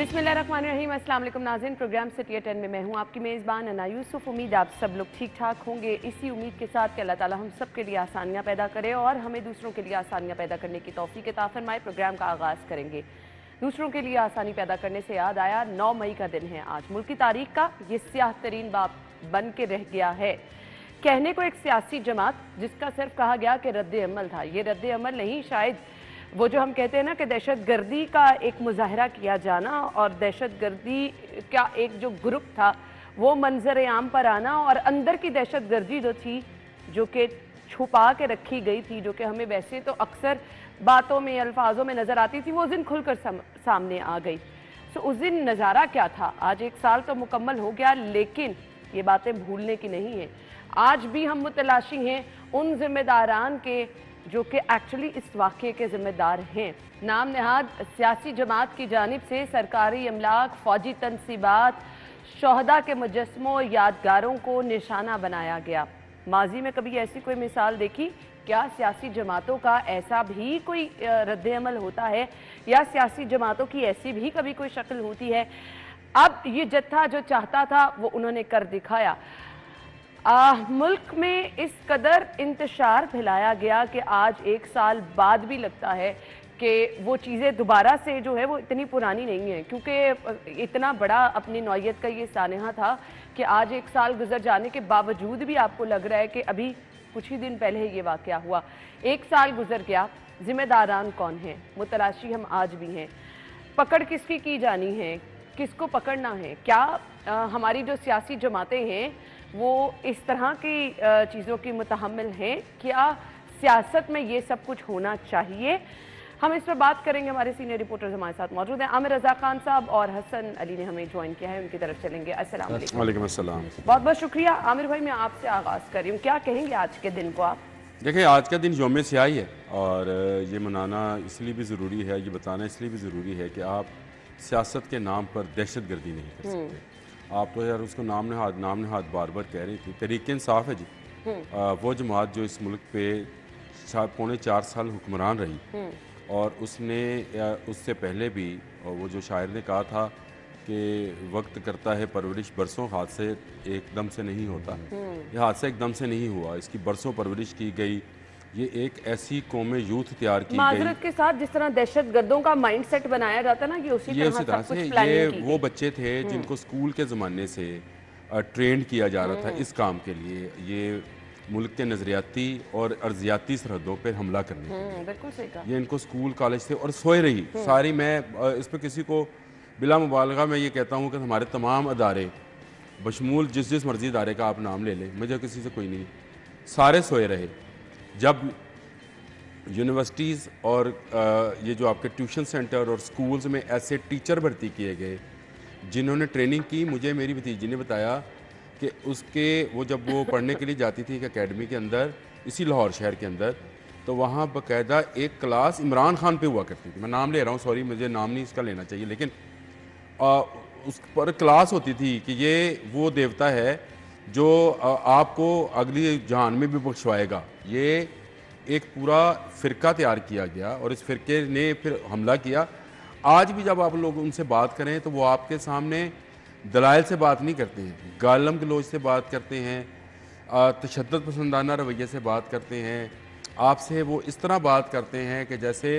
बिस्मिल्लाहिर्रहमानिर्रहीम। अस्सलाम वालेकुम नाज़रीन, प्रोग्राम सिटी एट 10 में मैं हूँ आपकी मेज़बान अना यूसुफ। उम्मीद आप सब लोग ठीक ठाक होंगे। इसी उम्मीद के साथ कि अल्लाह ताला हम सब के लिए आसानियाँ पैदा करे और हमें दूसरों के लिए आसानियाँ पैदा करने की तौफीक अता फरमाए। प्रोग्राम का आगाज़ करेंगे। दूसरों के लिए आसानी पैदा करने से याद आया, 9 मई का दिन है आज। मुल्क की तारीख का ये स्याह तरीन बाब बन के रह गया है। कहने को एक सियासी जमात जिसका सिर्फ कहा गया कि रद्द अमल था, ये रद्द अमल नहीं, शायद वो जो हम कहते हैं ना कि दहशत गर्दी का एक मुजाहरा किया जाना और दहशत गर्दी का एक जो ग्रुप था वो मंजर आम पर आना और अंदर की दहशत गर्दी जो थी जो कि छुपा के रखी गई थी, जो कि हमें वैसे तो अक्सर बातों में अल्फाजों में नज़र आती थी, वो उस दिन खुलकर सामने आ गई। तो उस दिन नज़ारा क्या था? आज एक साल तो मुकम्मल हो गया, लेकिन ये बातें भूलने की नहीं है। आज भी हम मुतलाशी हैं उन जिम्मेदारान के जो कि एक्चुअली इस वाक़े के ज़िम्मेदार हैं। नाम नहाद सियासी जमात की जानिब से सरकारी अमलाक, फ़ौजी तनसीबात, शहदा के मुजस्मों, यादगारों को निशाना बनाया गया। माजी में कभी ऐसी कोई मिसाल देखी? क्या सियासी जमातों का ऐसा भी कोई रद्द अमल होता है या सियासी जमातों की ऐसी भी कभी कोई शक्ल होती है? अब ये जत्था जो चाहता था वो उन्होंने कर दिखाया। मुल्क में इस कदर इंतशार फैलाया गया कि आज एक साल बाद भी लगता है कि वो चीज़ें दोबारा से जो है वो इतनी पुरानी नहीं है, क्योंकि इतना बड़ा अपनी नौयत का ये सानहा था कि आज एक साल गुजर जाने के बावजूद भी आपको लग रहा है कि अभी कुछ ही दिन पहले ये वाक़या हुआ। एक साल गुजर गया, जिम्मेदारान कौन हैं? मुतलाशी हम आज भी हैं। पकड़ किसकी की जानी है? किसको पकड़ना है? क्या हमारी जो सियासी जमातें हैं वो इस तरह की चीज़ों की मुतहम्मिल हैं? क्या सियासत में ये सब कुछ होना चाहिए? हम इस पर बात करेंगे। हमारे सीनियर रिपोर्टर्स हमारे साथ मौजूद हैं। आमिर रज़ा खान साहब और हसन अली ने हमें ज्वाइन किया है, उनकी तरफ चलेंगे। अस्सलाम वालेकुम। वालेकुम अस्सलाम। बहुत बहुत शुक्रिया। आमिर भाई, मैं आपसे आगाज़ कर रही हूँ, क्या कहेंगे आज के दिन को आप? देखिए, आज का दिन यौम स्याही है और ये मनाना इसलिए भी ज़रूरी है, ये बताना इसलिए भी ज़रूरी है कि आप सियासत के नाम पर दहशत गर्दी नहीं कर सकते। आप तो यार उसको नाम नहाद बार बार कह रही थी। तहरीक इंसाफ है जी, वो जमात जो इस मुल्क पे 4.25 साल हुक्मरान रही और उसने उससे पहले भी वो जो शायर ने कहा था कि वक्त करता है परवरिश बरसों, हादसे एकदम से नहीं होता। ये हादसा एकदम से नहीं हुआ, इसकी बरसों परवरिश की गई। ये एक ऐसी कौम यूथ तैयार की गई। माजरत के साथ जिस तरह दहशत गर्दों का माइंडसेट बनाया जाता है ना, ये उसी तरह सब कुछ प्लानिंग की वो बच्चे थे जिनको स्कूल के ज़माने से ट्रेंड किया जा रहा था इस काम के लिए, ये मुल्क के नज़रियाती और अर्जियाती सरहदों पर हमला करने के लिए। बिल्कुल सही कहा। ये इनको स्कूल कॉलेज से और सोए रही सारी। मैं इस पर किसी को बिला मुबालगा मैं ये कहता हूँ कि हमारे तमाम अदारे बशमूल जिस मर्जी अदारे का आप नाम ले लें, मुझे किसी से कोई नहीं, सारे सोए रहे। जब यूनिवर्सिटीज़ और ये जो आपके ट्यूशन सेंटर और स्कूल्स में ऐसे टीचर भर्ती किए गए जिन्होंने ट्रेनिंग की, मुझे मेरी भतीजी ने बताया कि उसके वो जब वो पढ़ने के लिए जाती थी एक एकेडमी के अंदर इसी लाहौर शहर के अंदर, तो वहाँ बाकायदा एक क्लास इमरान खान पे हुआ करती थी। मैं नाम ले रहा हूँ, सॉरी मुझे नाम नहीं इसका लेना चाहिए, लेकिन उस पर क्लास होती थी कि ये वो देवता है जो आपको अगली जहान में भी बख्शवाएगा। ये एक पूरा फ़िरका तैयार किया गया और इस फ़िरके ने फिर हमला किया। आज भी जब आप लोग उनसे बात करें तो वो आपके सामने दलाइल से बात नहीं करते हैं, गालम गलोच से बात करते हैं, तशद्दुद पसंदाना रवैये से बात करते हैं। आपसे वो इस तरह बात करते हैं कि जैसे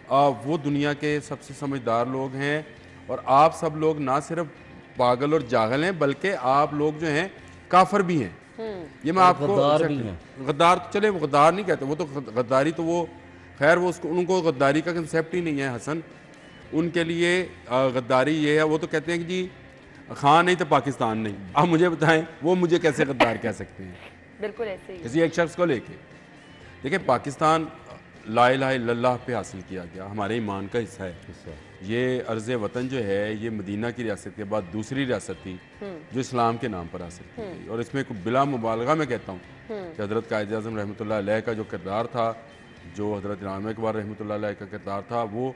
वो दुनिया के सबसे समझदार लोग हैं और आप सब लोग ना सिर्फ पागल और जागल हैं बल्कि आप लोग जो हैं काफिर भी हैं। ये मैं आपको गद्दार तो चले, वो गद्दार नहीं कहते, वो तो गद्दारी तो वो खैर वो उनको गद्दारी का कंसेप्ट ही नहीं है हसन। उनके लिए गद्दारी ये है, वो तो कहते हैं कि जी खान नहीं तो पाकिस्तान नहीं। आप मुझे बताएं वो मुझे कैसे गद्दार कह सकते हैं? बिल्कुल ऐसे ही किसी एक शख्स को लेके। देखिए, पाकिस्तान ला इलाहा इल्लल्लाह पे हासिल किया गया, हमारे ईमान का हिस्सा है। ये अर्ज़ वतन जो है ये मदीना की रियासत के बाद दूसरी रियासत थी जो इस्लाम के नाम पर हासिल की गई। और इसमें बिला मुबालगा मैं कहता हूँ कि हज़रत कायद आज़म रहमतुल्लाह अलैह का जो किरदार था, जो हज़रत इमाम इकबाल रहमतुल्लाह अलैह का किरदार था, वो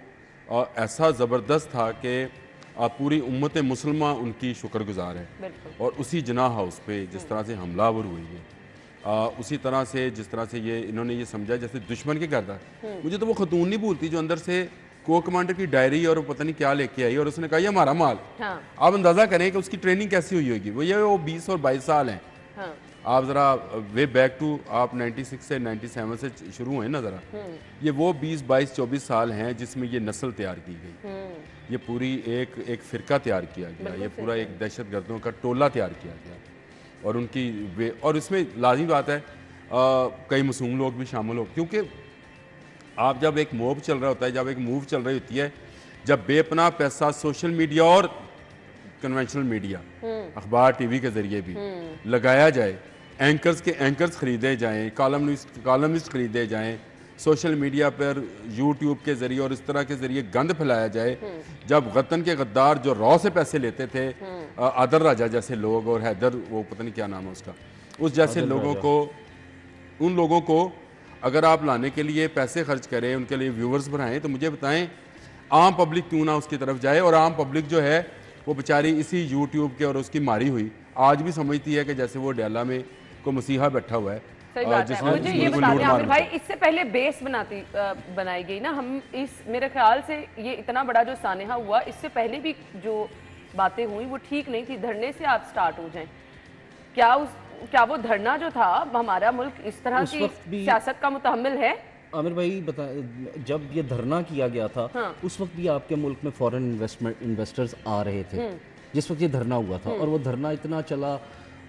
ऐसा ज़बरदस्त था कि पूरी उम्मत मुसलमा उनकी शुक्रगुजार है। और उसी जनाह हाउस पे जिस तरह से हमलावर हुई है, उसी तरह से जिस तरह से ये इन्होंने ये समझा जैसे दुश्मन के घर था। मुझे तो वो खतून नहीं भूलती जो अंदर से को कमांडर की डायरी और पता नहीं क्या लेके आई और उसने कहा ये हमारा माल। हाँ आप अंदाजा करें कि उसकी ट्रेनिंग कैसी हुई होगी। वो 20 और 22 साल हैं। हाँ आप ज़रा वे बैक टू आप 96 से 97 से शुरू हुए ना ज़रा, ये वो 20 22 24 साल हैं जिसमें ये नस्ल तैयार की गई, ये पूरी एक फ़िरका तैयार किया गया, ये पूरा एक दहशत गर्दों का टोला तैयार किया गया। और उनकी वे और इसमें लाजिम बात है कई मासूम लोग भी शामिल हो, क्योंकि आप जब एक मूव चल रहा होता है, जब एक मूव चल रही होती है, जब बेपनाह पैसा सोशल मीडिया और कन्वेंशनल मीडिया अखबार टीवी के ज़रिए भी लगाया जाए, एंकर्स के एंकर्स ख़रीदे जाएं, कॉलमिस्ट ख़रीदे जाएं, सोशल मीडिया पर यूट्यूब के ज़रिए और इस तरह के ज़रिए गंद फैलाया जाए। जब वतन के गद्दार जो रॉ से पैसे लेते थे, आदर राजा जैसे लोग और हैदर वो पता नहीं क्या नाम है उसका, उस जैसे लोगों को, उन लोगों को अगर आप लाने के लिए पैसे खर्च करें, उनके लिए व्यूवर्स बढ़ाएं, तो मुझे बताएं आम पब्लिक क्यों ना उसकी तरफ जाए। और आम पब्लिक जो है वो बेचारी इसी यूट्यूब के और उसकी मारी हुई आज भी समझती है कि जैसे वो डेला में को मसीहा बैठा हुआ है। सही बात है। मुझे ये बता दें आमिर भाई, इससे पहले बेस बनाई गई ना, हम इस मेरे ख्याल से ये इतना बड़ा जो सानेहा हुआ, इससे पहले भी जो बातें हुई वो ठीक नहीं थी। धरने से आप स्टार्ट हो जाएं, क्या वो धरना जो था, हमारा मुल्क इस तरह की सियासत का मुतहम्मिल है? आमिर भाई बता, जब ये धरना किया गया था उस वक्त भी आपके मुल्क में फॉरेन इन्वेस्टर्स आ रहे थे जिस वक्त ये धरना हुआ था, और वो धरना इतना चला,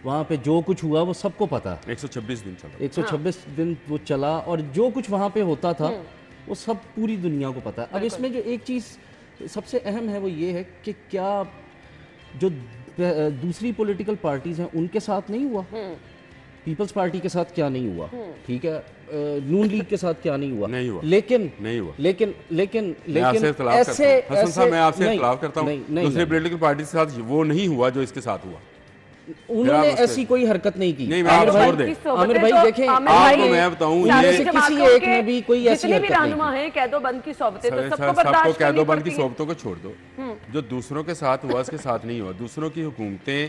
वहाँ पे जो कुछ हुआ वो सबको पता है। 126 दिन चला, 126 दिन वो चला, और जो कुछ वहाँ पे होता था वो सब पूरी दुनिया को पता है। अब इसमें जो एक चीज़ सबसे अहम है वो ये है कि क्या जो दूसरी पॉलिटिकल पार्टीज हैं उनके साथ नहीं हुआ, पीपल्स पार्टी के साथ क्या नहीं हुआ, ठीक है, नून लीग के साथ क्या नहीं हुआ, नहीं हुआ, लेकिन नहीं हुआ, लेकिन ऐसे हसन साहब मैं आपसे इख्तिलाफ करता हूँ, दूसरी पॉलिटिकल पार्टी के साथ वो नहीं हुआ जो इसके साथ हुआ। उन्होंने ऐसी कोई हरकत नहीं की। नहीं, मैं आप छोड़ दे। आमिर भाई देखें, आपको मैं बताऊं, ये किसी एक ने भी कोई ऐसी हरकत नहीं है, कैदोबंद की सोबतें तो सबको सबको बर्दाश्त करनी कैदोबंद की पड़ती हैं। सोबतों को छोड़ दो, जो दूसरों के साथ हुआ उसके साथ नहीं हुआ। दूसरों की हुकूमतें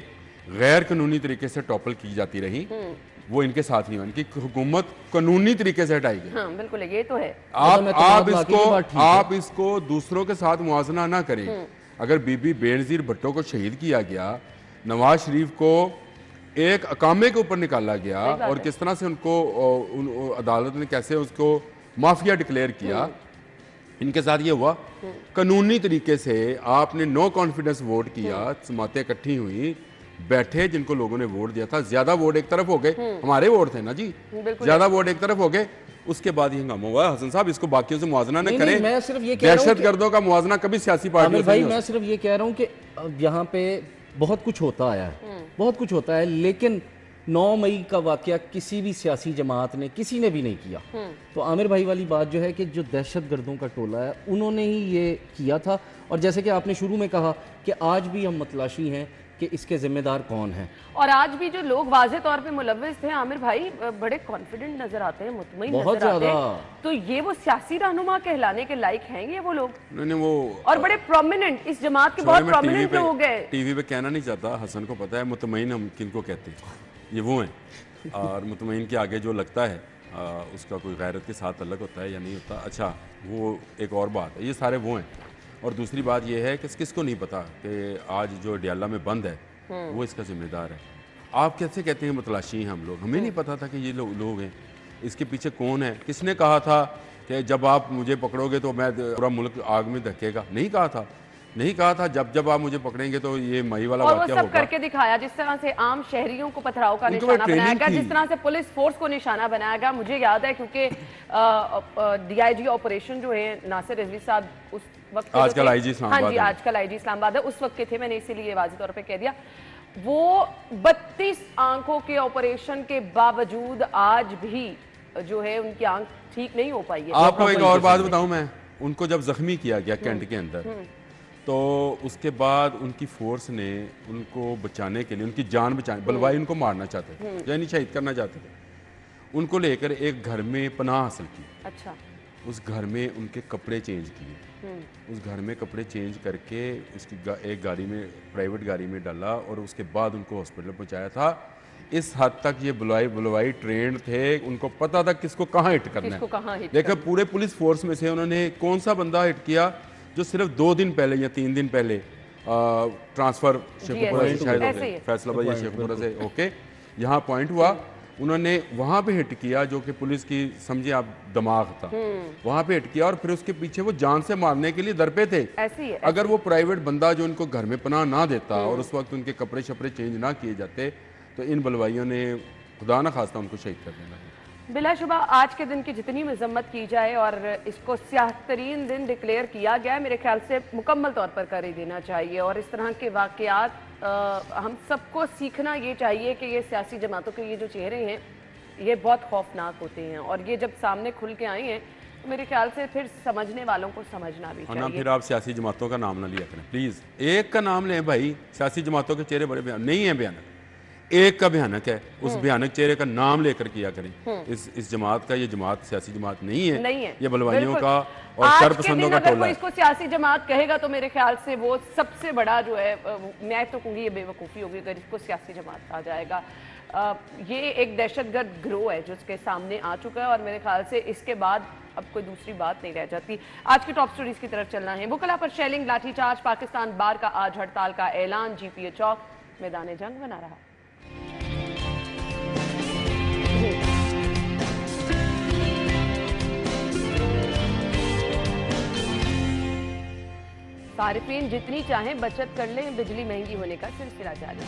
गैर कानूनी तरीके से टॉपल की जाती रही, वो इनके साथ नहीं हुआ। इनकी हुकूमत कानूनी तरीके से हटाई गई। हाँ, बिल्कुल ये तो है। आप इसको दूसरों के साथ मुआवजा ना करें। अगर बीबी बेनजीर भुट्टो को शहीद किया गया, नवाज शरीफ को एक अकामे के ऊपर निकाला गया, और किस तरह से उनको अदालत ने कैसे उसको माफिया डिक्लेयर किया, इनके साथ ये हुआ। कानूनी तरीके से आपने नो कॉन्फिडेंस वोट किया, जमातें इकट्ठी हुई, बैठे, जिनको लोगों ने वोट दिया था, ज्यादा वोट एक तरफ हो गए, हमारे वोट थे ना जी, ज्यादा वोट एक तरफ हो गए, उसके बाद ये हंगामा हुआ। हसन साहब इसको बाकियों से मुआवजा न करें। मैं सिर्फ ये कह रहा हूं, दहशत गर्दों का मुआवजा कभी सियासी पार्टियों से नहीं हो मैं सिर्फ ये कह रहा हूँ कि यहाँ पे बहुत कुछ होता आया है, बहुत कुछ होता है, लेकिन 9 मई का वाकया किसी भी सियासी जमात ने, किसी ने भी नहीं किया। तो आमिर भाई वाली बात जो है कि जो दहशत गर्दों का टोला है उन्होंने ही ये किया था। और जैसे कि आपने शुरू में कहा कि आज भी हम मतलाशी हैं कि इसके जिम्मेदार कौन हैं, और आज भी जो लोग वाज़े तौर पे मुलव्विस थे आमिर भाई, बड़े कॉन्फिडेंट नजर आते हैं, मुतमईन नजर आते हैं। तो ये वो सियासी रहनुमा कहलाने के लायक हैं ये वो लोग? नहीं, वो और बड़े प्रोमिनेंट, इस जमात के बहुत प्रोमिनेंट लोग हैं। टीवी पे कहना नहीं चाहता, हसन को पता है मुतमईन हम किनको कहते हैं, ये वो हैं। और मुतमईन के आगे जो लगता है उसका कोई गैरत के साथ अलग होता है या नहीं होता, अच्छा वो एक और बात है, ये सारे वो हैं। और दूसरी बात यह है कि किसको नहीं पता कि आज जो डियाला में बंद है वो इसका जिम्मेदार है। आप कैसे कहते हैं मतलाशी हैं हम लोग, हमें नहीं पता था कि ये लोग हैं, इसके पीछे कौन है। किसने कहा था कि जब आप मुझे पकड़ोगे तो मैं पूरा मुल्क आग में धकेगा? नहीं कहा था, नहीं कहा था जब आप मुझे पकड़ेंगे तो ये मई वाला वाकया होगा। करके दिखाया, जिस तरह से आम शहरियों को पथराव का निशाना बनाया गया, जिस तरह से पुलिस फोर्स को निशाना बनाया गया। मुझे याद है क्योंकि DIG ऑपरेशन जो है नासिर रिजवी साहब उस वक्त, आजकल IG इस्लामाबाद, हाँ जी आजकल IG इस्लामाबाद है, उस वक्त के थे, मैंने इसीलिए वाज़ेह तौर पे कह दिया। वो 32 आंखों के ऑपरेशन के बावजूद आज भी जो है उनकी आंख ठीक नहीं हो पाई है। आपको एक और बात बताऊं मैं, उनको जब जख्मी किया गया कैंट के अंदर, तो उसके बाद उनकी फोर्स ने उनको बचाने के लिए, उनकी जान बचाने, बलवाई उनको मारना चाहते थे, यानी शहीद करना चाहते थे, उनको लेकर एक घर में पनाह हासिल की। अच्छा। उस घर में उनके कपड़े चेंज किए, उस घर में कपड़े चेंज करके उसकी एक गाड़ी में, प्राइवेट गाड़ी में डाला, और उसके बाद उनको हॉस्पिटल पहुंचाया था। इस हद तक ये बुलाई बुलवाई ट्रेंड थे, उनको पता था किसको कहाँ हिट करना किसको है। कहाँ हिट देखो पूरे पुलिस फोर्स में से उन्होंने कौन सा बंदा हिट किया जो सिर्फ 2 दिन पहले या 3 दिन पहले ट्रांसफर शेखपुरा से शायद ऐसे ही है। फैसलाबाद या शेखपुरा से ओके यहाँ पॉइंट हुआ, उन्होंने वहां पे हिट किया जो कि पुलिस की समझिए आप दिमाग था, वहां पे हिट किया और फिर उसके पीछे वो जान से मारने के लिए दर पे थे। ऐसे ही है। अगर वो प्राइवेट बंदा जो उनको घर में पनाह ना देता और उस वक्त उनके कपड़े शपड़े चेंज ना किए जाते तो इन बलवाइयों ने खुदा न खास्ता उनको शहीद कर देना। बिलाशुबा आज के दिन की जितनी मजम्मत की जाए और इसको स्याह-तरीन दिन डिक्लेयर किया गया है, मेरे ख्याल से मुकम्मल तौर पर कर ही देना चाहिए। और इस तरह के वाक़यात हम सबको सीखना ये चाहिए कि ये सियासी जमातों के ये जो चेहरे हैं ये बहुत खौफनाक होते हैं और ये जब सामने खुल के आए हैं तो मेरे ख्याल से फिर समझने वालों को समझना भी और ना चाहिए। फिर आप सियासी जमातों का नाम ना लिया करें प्लीज़। एक का नाम लें भाई, सियासी जमातों के चेहरे बड़े नहीं है भयानक, एक का भयानक है, उस भयानक चेहरे का नाम लेकर किया करें। इस जमात का, ये जमात सियासी जमात नहीं है, ये बलवाइयों का और शरपसंदों का टोला है। इसको सियासी जमात कहेगा तो मेरे ख्याल से वो सबसे बड़ा जो है, मैं तो कहूँगी ये बेवकूफ़ी होगी अगर इसको सियासी जमात कहा जाएगा। ये एक दहशतगर्द गिरोह है जो उसके सामने आ चुका है और मेरे ख्याल से इसके बाद अब कोई दूसरी बात नहीं रह जाती। आज की टॉप स्टोरीज की तरफ चलना है। वुकला पर शेलिंग, लाठीचार्ज, पाकिस्तान बार का आज हड़ताल का ऐलान, GPA चौक मैदान जंग बना रहा। सारिफीन जितनी चाहें बचत कर लें, बिजली महंगी होने का सिलसिला जारी।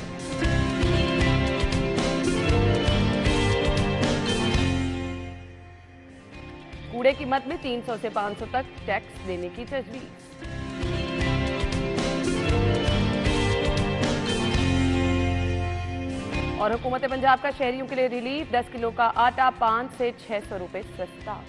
कूड़े की मद में 300 से 500 तक टैक्स देने की तजवीज। और हुकूमत पंजाब का शहरियों के लिए रिलीफ, 10 किलो का आटा 5 से 600 रुपए सस्ता।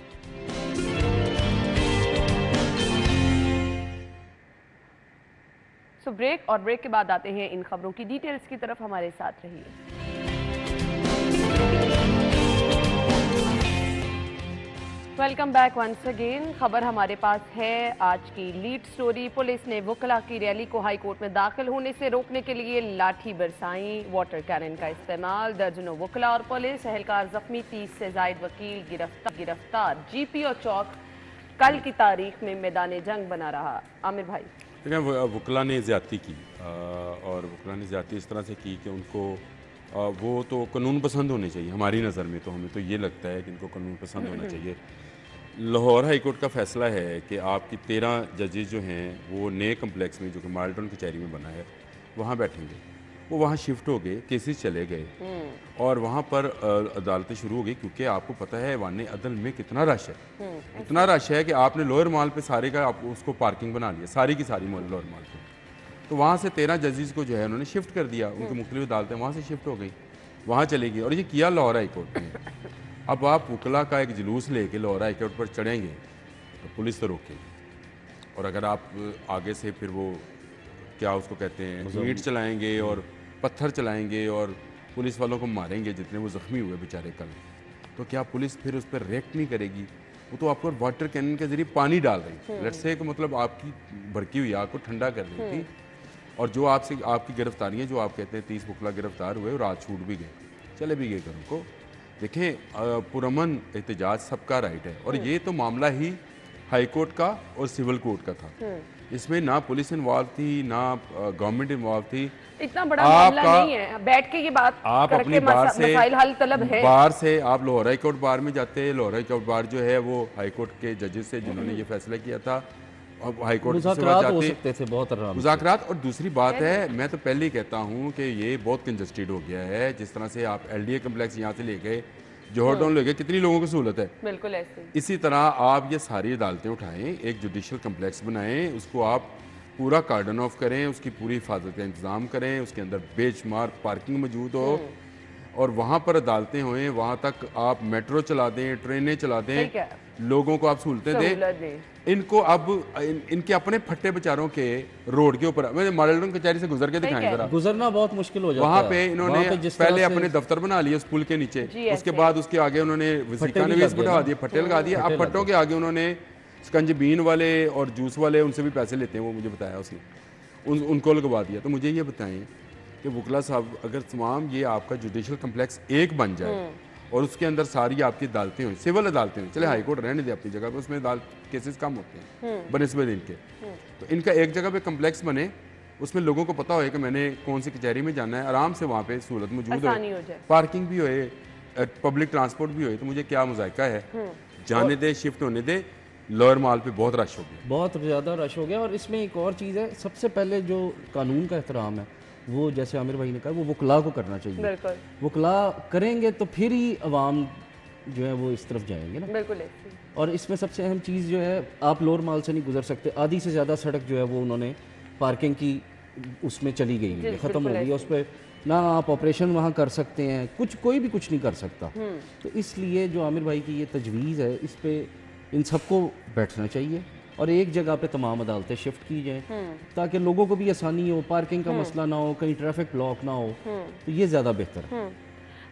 सो ब्रेक, और ब्रेक के बाद आते हैं इन खबरों की डिटेल्स की तरफ। हमारे साथ रहिए। Welcome back once again. खबर हमारे पास है आज की लीड स्टोरी। पुलिस ने वुकला की रैली को हाई कोर्ट में दाखिल होने से रोकने के लिए लाठी बरसाई, वाटर कैनन का इस्तेमाल, दर्जनों वुकला और पुलिस एहलकार जख्मी, 30 से जायद वकील गिरफ्तार। GPA चौक कल की तारीख में मैदान जंग बना रहा। आमिर भाई, देखिए वुकला ने ज़्यादती की और वुकला ने ज़्यादती इस तरह से की कि उनको वो तो कानून पसंद होने चाहिए हमारी नज़र में, तो हमें तो ये लगता है कि इनको कानून पसंद होना चाहिए। लाहौर हाई कोर्ट का फैसला है कि आपकी 13 जजेस जो हैं वो नए कम्प्लेक्स में जो कि माल्टन कचहरी में बना है वहाँ बैठेंगे। वो वहाँ शिफ्ट हो गए, केसेस चले गए और वहाँ पर अदालतें शुरू हो गई, क्योंकि आपको पता है वाने अदल में कितना रश है। इतना रश है कि आपने लोअर माल पे सारे का आप उसको पार्किंग बना लिया, सारी की सारी लोअर माल पे। तो वहाँ से 13 जजेस को जो है उन्होंने शिफ्ट कर दिया, उनकी मुख्तलिफ अदालतें वहाँ से शिफ्ट हो गई, वहाँ चली गई। और ये किया लाहौर हाई कोर्ट ने। अब आप वुकला का एक जुलूस लेके लाहौर हाई कोर्ट पर चढ़ेंगे तो पुलिस तो रोकेगी, और अगर आप आगे से फिर वो क्या उसको कहते हैं ईंट चलाएंगे और पत्थर चलाएंगे और पुलिस वालों को मारेंगे जितने वो ज़ख्मी हुए बेचारे कल, तो क्या पुलिस फिर उस पर रिएक्ट नहीं करेगी? वो तो आपको वाटर कैनन के जरिए पानी डाल रही, लेट्स से मतलब आपकी भड़की हुई आग को ठंडा कर रही थी। और जो आपकी गिरफ्तारियाँ जो आप कहते हैं 30 वुकला गिरफ्तार हुए और आज छूट भी गए, चले भी गए घरों को। देखें पुरअमन एहतजाज सबका राइट है, और ये तो मामला ही हाई कोर्ट का और सिविल कोर्ट का था। इसमें ना पुलिस इन्वॉल्व थी ना गवर्नमेंट इन्वॉल्व थी। इतना बड़ा मामला नहीं है, बैठ के ये बात आप अपनी बार से मसाइल हल तलब है। बार से आप लाहौर हाई कोर्ट बार में जाते हैं, लाहौर हाई कोर्ट बार जो है वो हाई कोर्ट के जजेस से जिन्होंने ये फैसला किया था, अब हाई कोर्ट से हो सकते थे बहुत आराम से मुज़ाकरात। और दूसरी बात है, मैं तो पहले ही कहता हूँ कि ये बहुत कंजस्टेड हो गया है। जिस तरह से आप LDA कम्प्लेक्स यहाँ से ले गए, जोहर टाउन ले गए, कितनी लोगों की सहूलत है। बिल्कुल ऐसे। इसी तरह आप ये सारी अदालतें उठाएं, एक जुडिशल कम्प्लेक्स बनाएं, उसको आप पूरा कार्डन ऑफ करें, उसकी पूरी हिफाजत का इंतज़ाम करें, उसके अंदर बेशुमार पार्किंग मौजूद हो और वहाँ पर अदालतें हों। वहाँ तक आप मेट्रो चला दें, ट्रेनें चला दें, लोगों को आप सहूलतें दें। इनको अब इनके अपने फट्टे बेचारों के रोड के ऊपर मैंने माल्टन कचहरी से गुजर के दिखाएं जरा, गुजरना बहुत मुश्किल हो जाता है। वहाँ पे इन्होंने पहले अपने दफ्तर बना लिए उस पुल के नीचे, उसके बाद उसके आगे उन्होंने वसीका नवीस बिठा दिए, फट्टे लगा दिए। अब फट्टों के आगे उन्होंने स्कंजबीन वाले और जूस वाले, उनसे भी पैसे लेते हैं, वो मुझे बताया उसने, उनको लगवा दिया। तो मुझे ये बताएं कि वकला साहब अगर तमाम ये आपका जुडिशल कम्प्लेक्स एक बन जाए और उसके अंदर सारी आपकी अदालतें हुई, सिविल अदालतें हुई, चले हाई कोर्ट रहने दे अपनी जगह पे, उसमें अदालत केसेस कम होते हैं बनस्बत इनके, तो इनका एक जगह पे कम्प्लेक्स बने, उसमें लोगों को पता होए कि मैंने कौन सी कचहरी में जाना है, आराम से वहाँ पे सहूलत मौजूद हो, पार्किंग भी होए, पब्लिक ट्रांसपोर्ट भी होए, तो मुझे क्या मुजायका है, जाने दे, शिफ्ट होने दे। लोअर माल पे बहुत रश हो गया, बहुत ज़्यादा रश हो गया। और इसमें एक और चीज़ है, सबसे पहले जो कानून का एहतराम है वो जैसे आमिर भाई ने कहा वो वकला को करना चाहिए। बिल्कुल, वकला करेंगे तो फिर ही अवाम जो है वो इस तरफ जाएंगे ना। बिल्कुल। और इसमें सबसे अहम चीज़ जो है, आप लोअर माल से नहीं गुजर सकते, आधी से ज़्यादा सड़क जो है वो उन्होंने पार्किंग की उसमें चली गई है, ख़त्म हो गई है, उस पर ना आप ऑपरेशन वहाँ कर सकते हैं, कुछ कोई भी कुछ नहीं कर सकता। तो इसलिए जो आमिर भाई की ये तजवीज़ है, इस पे इन सबको बैठना चाहिए और एक जगह पे तमाम अदालतें शिफ्ट की जाएं ताकि लोगों को भी आसानी हो, पार्किंग का मसला ना हो, कहीं ट्रैफिक ब्लॉक ना हो, तो ये ज़्यादा बेहतर है।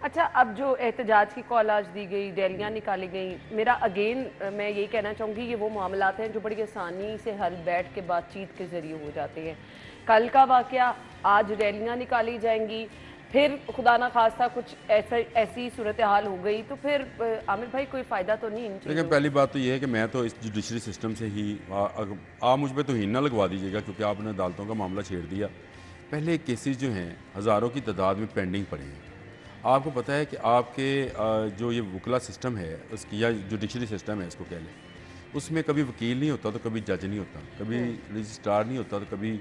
अच्छा, अब जो एहतजाज की कॉल आज दी गई, रैलियाँ निकाली गई, मेरा अगेन मैं यही कहना चाहूँगी, ये वो मामलात हैं जो बड़ी आसानी से हल बैठ के बातचीत के ज़रिए हो जाते हैं। कल का वाक़या, आज रैलियाँ निकाली जाएंगी, फिर खुदा ना खास्ता कुछ ऐसी सूरत हाल हो गई, तो फिर आमिर भाई कोई फ़ायदा तो नहीं। लेकिन पहली बात तो ये है कि मैं तो इस जुडिशरी सिस्टम से ही आप मुझ पर तो ही ना लगवा दीजिएगा, क्योंकि आपने अदालतों का मामला छेड़ दिया। पहले केसेस जो हैं हज़ारों की तादाद में पेंडिंग पड़े हैं। आपको पता है कि आपके जो ये वकला सिस्टम है उसकी, या जुडिशरी सिस्टम है इसको कह लें, उसमें कभी वकील नहीं होता तो कभी जज नहीं होता, कभी रजिस्ट्रार नहीं होता तो कभी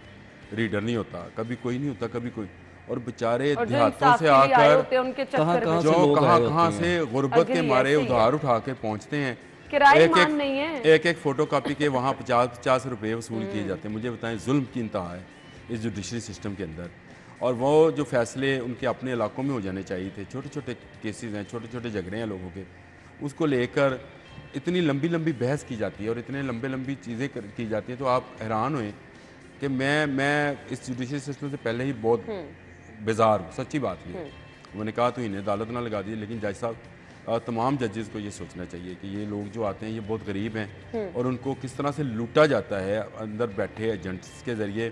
रीडर नहीं होता, कभी कोई नहीं होता, कभी कोई, और बेचारे देहातों से आकर कहाँ से गुर्बत के मारे उधार उठा के पहुँचते हैं, एक एक फोटो कापी के वहाँ 50-50 रुपये वसूल किए जाते हैं। मुझे बताएं, जुल्म की इंतहा है इस जुडिशरी सिस्टम के अंदर। और वो जो फैसले उनके अपने इलाकों में हो जाने चाहिए थे, छोटे छोटे केसेस हैं, छोटे छोटे झगड़े हैं लोगों के, उसको लेकर इतनी लंबी लंबी बहस की जाती है और इतने लंबी चीज़ें की जाती हैं, तो आप हैरान हुए कि मैं इस जुडिशरी सिस्टम से पहले ही बहुत बेजार हूँ। सच्ची बात ये, मैंने कहा तो इन्हें अदालत ना लगा दी, लेकिन जज साहब तमाम जजेस को ये सोचना चाहिए कि ये लोग जो आते हैं ये बहुत गरीब हैं और उनको किस तरह से लूटा जाता है अंदर बैठे एजेंट्स के ज़रिए।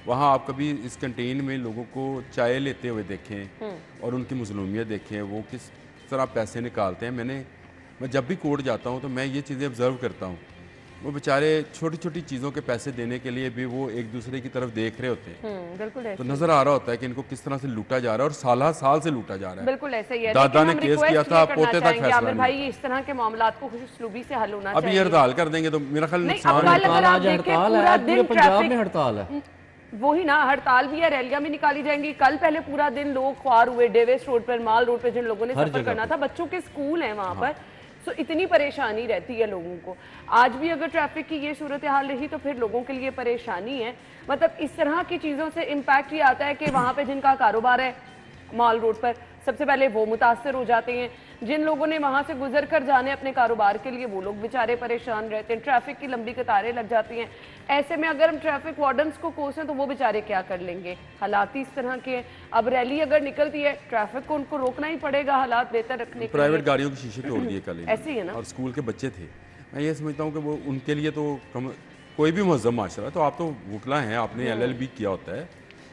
वहाँ आप कभी इस कैंटीन में लोगों को चाय लेते हुए देखें और उनकी मज़लूमियत देखें, वो किस तरह पैसे निकालते हैं। मैं जब भी कोर्ट जाता हूँ तो मैं ये चीज़ें ऑब्ज़र्व करता हूँ, वो बेचारे छोटी छोटी चीज़ों के पैसे देने के लिए भी वो एक दूसरे की तरफ देख रहे होते हैं। बिल्कुल, तो नजर आ रहा होता है कि इनको किस तरह से लूटा जा रहा है और साल से लूटा जा रहा है। बिल्कुल ऐसा ही है। दादा ने केस किया था, पोते तक फैसला नहीं। भाई इस तरह के मामलात को खुशूसलूबी से हल होना चाहिए। अभी हड़ताल कर देंगे तो मेरा ख्याल नुकसान हड़ताल है, पूरे पंजाब में हड़ताल है। वही ना, हड़ताल भी है, रैलियां भी निकाली जाएंगी। कल पहले पूरा दिन लोग ख्वार हुए डेविस रोड पर, माल रोड पर, जिन लोगों ने सफर करना था, बच्चों के स्कूल हैं वहां पर, सो इतनी परेशानी रहती है लोगों को। आज भी अगर ट्रैफिक की ये सूरत हाल रही तो फिर लोगों के लिए परेशानी है। मतलब इस तरह की चीज़ों से इम्पैक्ट ये आता है कि वहाँ पे जिनका कारोबार है माल रोड पर, सबसे पहले वो मुतासर हो जाते हैं। जिन लोगों ने वहाँ से गुजर कर जाने अपने कारोबार के लिए, वो लोग बेचारे परेशान रहते हैं। ट्रैफिक की लंबी कतारें लग जाती हैं। ऐसे में अगर हम ट्रैफिक वार्डन्स को कोसें तो वो बेचारे क्या कर लेंगे। हालात इस तरह के हैं। अब रैली अगर निकलती है, ट्रैफिक को उनको रोकना ही पड़ेगा हालात बेहतर रखने के लिए। प्राइवेट गाड़ियों की शीशे तोड़ दिए कल, ऐसे ही है ना। और स्कूल के बच्चे थे। मैं ये समझता हूँ कि वो उनके लिए तो कोई भी मुहज़्ज़म माशरा, तो आप तो वकला हैं, आपने LLB किया होता है,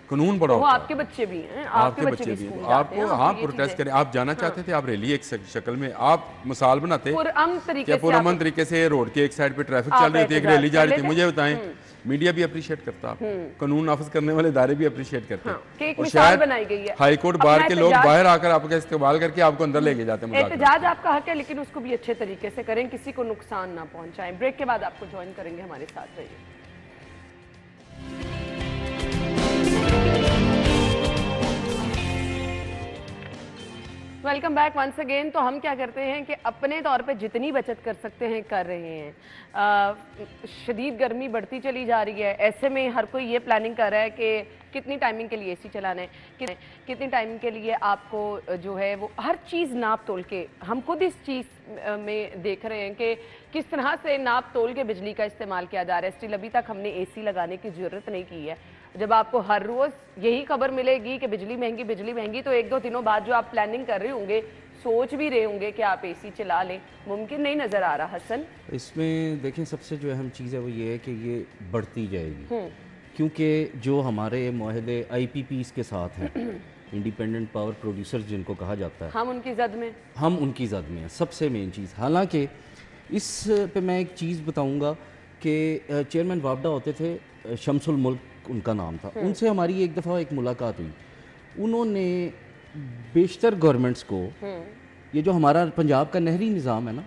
कानून बड़ा होता है। आपके बच्चे भी हैं, आपके बच्चे भी हैं, आपको हाँ प्रोटेस्ट करें। आप जाना चाहते थे, आप रैली एक शक्ल में आप मिसाल बनाते पुरअमन तरीके से, रोड के एक साइड पे ट्रैफिक चल रही थी, एक रैली जा रही थी। मुझे बताएं, मीडिया भी अप्रिशिएट करता है, कानून नाफिज करने वाले इदारे भी अप्रिशिएट करते हैं, और शायद हाई कोर्ट बार के लोग बाहर आकर आपका इस्तेमाल करके आपको अंदर लेके जाते हैं। एहतजाज आपका हक है, लेकिन उसको भी अच्छे तरीके से करें, किसी को नुकसान ना पहुंचाएं। ब्रेक के बाद आपको ज्वाइन करेंगे, हमारे साथ रहिए। Welcome back once again. तो हम क्या करते हैं कि अपने तौर पे जितनी बचत कर सकते हैं कर रहे हैं। शदीद गर्मी बढ़ती चली जा रही है, ऐसे में हर कोई ये प्लानिंग कर रहा है कि कितनी टाइमिंग के लिए AC चलाना है, कितनी टाइमिंग के लिए आपको जो है वो हर चीज़ नाप तोल के। हम खुद इस चीज़ में देख रहे हैं कि किस तरह से नाप तोल के बिजली का इस्तेमाल किया जा रहा है। स्टिल अभी तक हमने AC लगाने की ज़रूरत नहीं की है। जब आपको हर रोज़ यही खबर मिलेगी कि बिजली महंगी, तो 1-2 दिनों बाद जो आप प्लानिंग कर रहे होंगे, सोच भी रहे होंगे कि आप AC चला लें, मुमकिन नहीं नज़र आ रहा। हसन, इसमें देखें, सबसे जो अहम चीज़ है वो ये है कि ये बढ़ती जाएगी, क्योंकि जो हमारे माहदे IPPs के साथ हैं, इंडिपेंडेंट पावर प्रोड्यूसर्स जिनको कहा जाता है, हम उनकी जद में, हम उनकी ज़द में हैं, सबसे मेन चीज़। हालांकि इस पे मैं एक चीज़ बताऊंगा कि चेयरमैन वापडा होते थे, शमसुल मुल्क उनका नाम था, उनसे हमारी एक दफ़ा एक मुलाकात हुई। उन्होंने बेशतर गवर्नमेंट्स को ये जो हमारा पंजाब का नहरी निज़ाम है ना,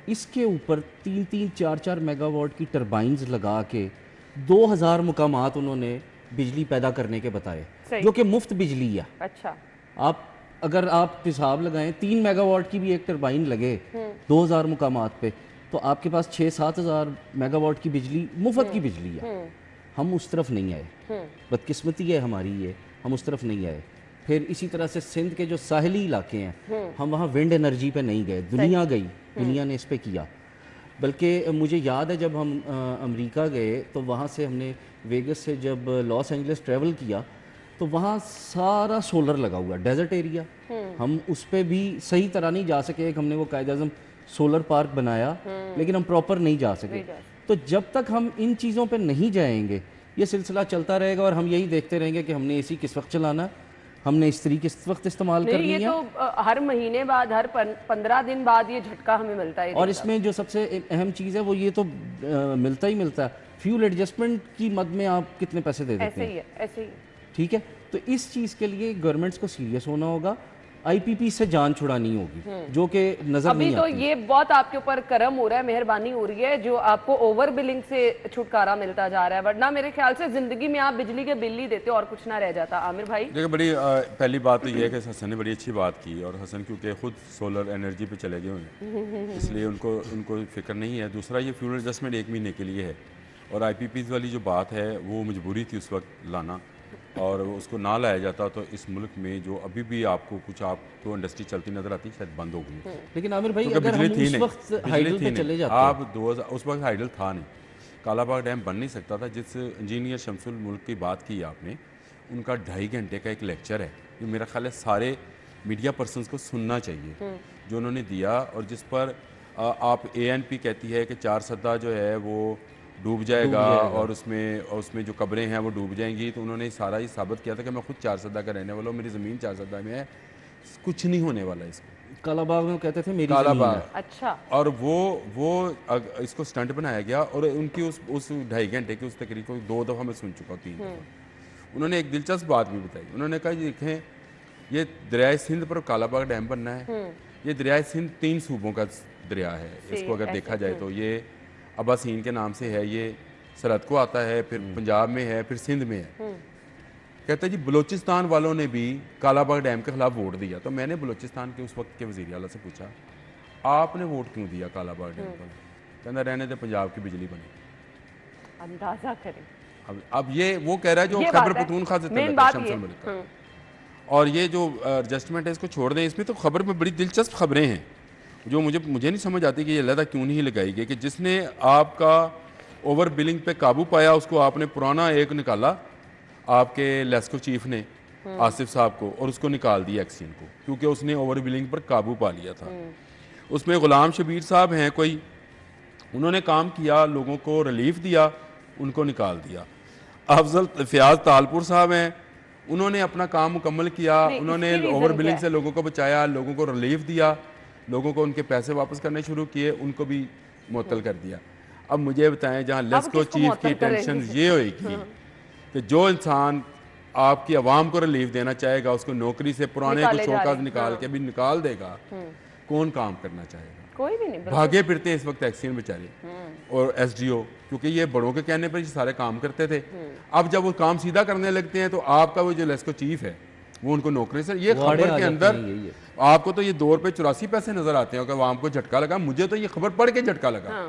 इसके ऊपर 3-3, 4-4 मेगावाट की टरबाइन्स लगा के 2000 मुकामात उन्होंने बिजली पैदा करने के बताए, सही। जो कि मुफ्त बिजली है। अच्छा, आप अगर आप हिसाब लगाएं 3 मेगावाट की भी एक टरबाइन लगे 2000 मुकामात पे, तो आपके पास 6-7 हज़ार मेगावाट की बिजली मुफ्त की बिजली है। हम उस तरफ नहीं आए, बदकिस्मती है हमारी ये, हम उस तरफ नहीं आए। फिर इसी तरह से सिंध के जो साहली इलाके हैं, हम वहाँ विंड एनर्जी पे नहीं गए, दुनिया गई, दुनिया ने इस पे किया। बल्कि मुझे याद है जब हम अमेरिका गए तो वहाँ से हमने वेगस से जब लॉस एंजलिस ट्रैवल किया तो वहाँ सारा सोलर लगा हुआ, डेजर्ट एरिया। हम उस पे भी सही तरह नहीं जा सके, एक हमने वो कायदे आज़म सोलर पार्क बनाया, लेकिन हम प्रॉपर नहीं जा सके। तो जब तक हम इन चीज़ों पे नहीं जाएंगे ये सिलसिला चलता रहेगा और हम यही देखते रहेंगे कि हमने एसी किस वक्त चलाना, हमने इस्त्री किस वक्त इस्तेमाल करनी ये है। तो हर महीने बाद, हर 15 दिन बाद ये झटका हमें मिलता है। और इसमें जो सबसे अहम चीज़ है वो ये तो मिलता ही मिलता है, फ्यूल एडजस्टमेंट की मद में आप कितने पैसे दे देते ऐसे हैं। ही है, ऐसे ही। ठीक है, तो इस चीज़ के लिए गवर्नमेंट्स को सीरियस होना होगा, IPP से जान छुड़ानी होगी, जो कि नजर अभी नहीं तो आती। ये बहुत आपके ऊपर करम हो रहा है, मेहरबानी हो रही है जो आपको ओवर बिलिंग से छुटकारा मिलता जा रहा है, वरना मेरे ख्याल से जिंदगी में आप बिजली के बिल ही देते और कुछ ना रह जाता। आमिर भाई, देखिए, बड़ी पहली बात तो ये है कि हसन ने बड़ी अच्छी बात की, और हसन क्योंकि खुद सोलर एनर्जी पे चले गए हुए इसलिए उनको फिक्र नहीं है। दूसरा, ये फ्यूल एडजस्टमेंट 1 महीने के लिए है, और IPPs वाली जो बात है वो मजबूरी थी उस वक्त लाना, और उसको ना लाया जाता तो इस मुल्क में जो अभी भी आपको कुछ आपको इंडस्ट्री चलती नजर आती शायद बंद हो गई। लेकिन आमिर भाई, क्योंकि अगर हम बिजली थी उस नहीं, वक्त बिजली हाइडल थी पे नहीं। चले जाते, आप 2000 उस वक्त हाइडल था नहीं, कालाबाग डैम बन नहीं सकता था। जिस इंजीनियर शमसुल मुल्क की बात की आपने, उनका 2.5 घंटे का एक लेक्चर है, ये मेरा ख्याल है सारे मीडिया पर्सनस को सुनना चाहिए, जो उन्होंने दिया, और जिस पर आप ANP कहती है कि 4 सदा जो है वो डूब जाएगा और उसमें जो कब्रें हैं वो डूब जाएंगी, तो उन्होंने सारा ही साबित किया था कि मैं खुद 4 सदा का रहने वाला हूँ, मेरी ज़मीन 4 सदा में है, कुछ नहीं होने वाला इसको। कालाबाग में कहते थे मेरी कालाबाग, ज़मीन है। अच्छा, और वो इसको स्टंट बनाया गया, और उनकी उस 2.5 घंटे की उस तकरीर को 2 दफ़ा मैं सुन चुका हूँ, 3 दफ़ा। उन्होंने एक दिलचस्प बात भी बताई, उन्होंने कहा जी देखें, ये दरियाए सिंध पर कालाबाग डैम बनना है, ये दरियाए सिंध 3 सूबों का दरिया है, इसको अगर देखा जाए तो ये अब्बासीन के नाम से है, ये सरहद को आता है, फिर पंजाब में है, फिर सिंध में है। कहता है जी बलूचिस्तान वालों ने भी कालाबाग डैम के खिलाफ वोट दिया, तो मैंने बलूचिस्तान के उस वक्त के वज़ीर आला से पूछा, आपने वोट क्यों दिया कालाबाग डैम पर? कहना रहने दे, पंजाब की बिजली बनी। अंदाजा करें। अब ये वो कह रहा है जो ये खैबर बात है, पख्तूनख्वा से मेन तल्लुक़ है, बात शमसुल ये। मुल्क का। और ये जो एडजस्टमेंट है इसको छोड़ दें। इसमें तो खबर में बड़ी दिलचस्प खबरें हैं जो मुझे नहीं समझ आती कि ये अलहदा क्यों नहीं लगाई गई, कि जिसने आपका ओवर बिलिंग पे काबू पाया उसको आपने पुराना एक निकाला, आपके लेस्को चीफ ने आसिफ साहब को, और उसको निकाल दिया एक्सचेंज को, क्योंकि उसने ओवर बिलिंग पर काबू पा लिया था। उसमें गुलाम शबीर साहब हैं कोई, उन्होंने काम किया, लोगों को रिलीफ दिया, उनको निकाल दिया। अफजल फयाज तालपुर साहब हैं, उन्होंने अपना काम मुकम्मल किया, उन्होंने ओवर बिलिंग से लोगों को बचाया, लोगों को रिलीफ दिया, लोगों को उनके पैसे वापस करने शुरू किए, उनको भी मुअत्तल कर दिया। अब मुझे बताएं, जहाँ लेस्को चीफ की टेंशन ये होगी कि जो इंसान आपकी आवाम को रिलीफ देना चाहेगा उसको नौकरी से पुराने को शौकाज निकाल के भी निकाल देगा, कौन काम करना चाहेगा? कोई भी नहीं। भागे फिरते हैं इस वक्त एक्सीडेंट बेचारे और SDO, क्योंकि ये बड़ों के कहने पर ये सारे काम करते थे। अब जब वो काम सीधा करने लगते हैं तो आपका वो जो लेस्को चीफ है वो उनको नौकरी से, ये खबर के अंदर आपको तो ये 2 रुपये 84 पैसे नजर आते हैं कि आवाम को झटका लगा। मुझे तो ये खबर पढ़ के झटका लगा।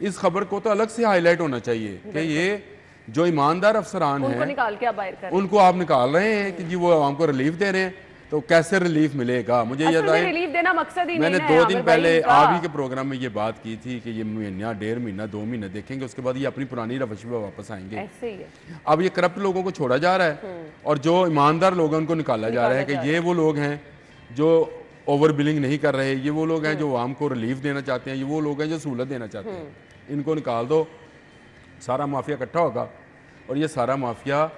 इस खबर को तो अलग से हाईलाइट होना चाहिए कि ये जो ईमानदार अफसरान हैं निकाल के आप बाहर कर, उनको आप निकाल रहे हैं कि जी वो आवाम को रिलीफ दे रहे हैं, तो कैसे रिलीफ मिलेगा? मुझे ये रिलीफ देना मकसद ही मैंने नहीं है। 2 दिन पहले आप ही के प्रोग्राम में ये बात की थी कि ये महीना, 1.5 महीना, 2 महीने देखेंगे, उसके बाद ये अपनी पुरानी रवश पे वापस आएंगे। ऐसे ही है। अब ये करप्ट लोगों को छोड़ा जा रहा है और जो ईमानदार लोग हैं उनको निकाला जा रहा है कि ये वो लोग हैं जो ओवर बिलिंग नहीं कर रहे, ये वो लोग हैं जो आवाम को रिलीफ देना चाहते हैं, ये वो लोग हैं जो सहूलत देना चाहते हैं, इनको निकाल दो, सारा माफिया इकट्ठा होगा और ये सारा माफिया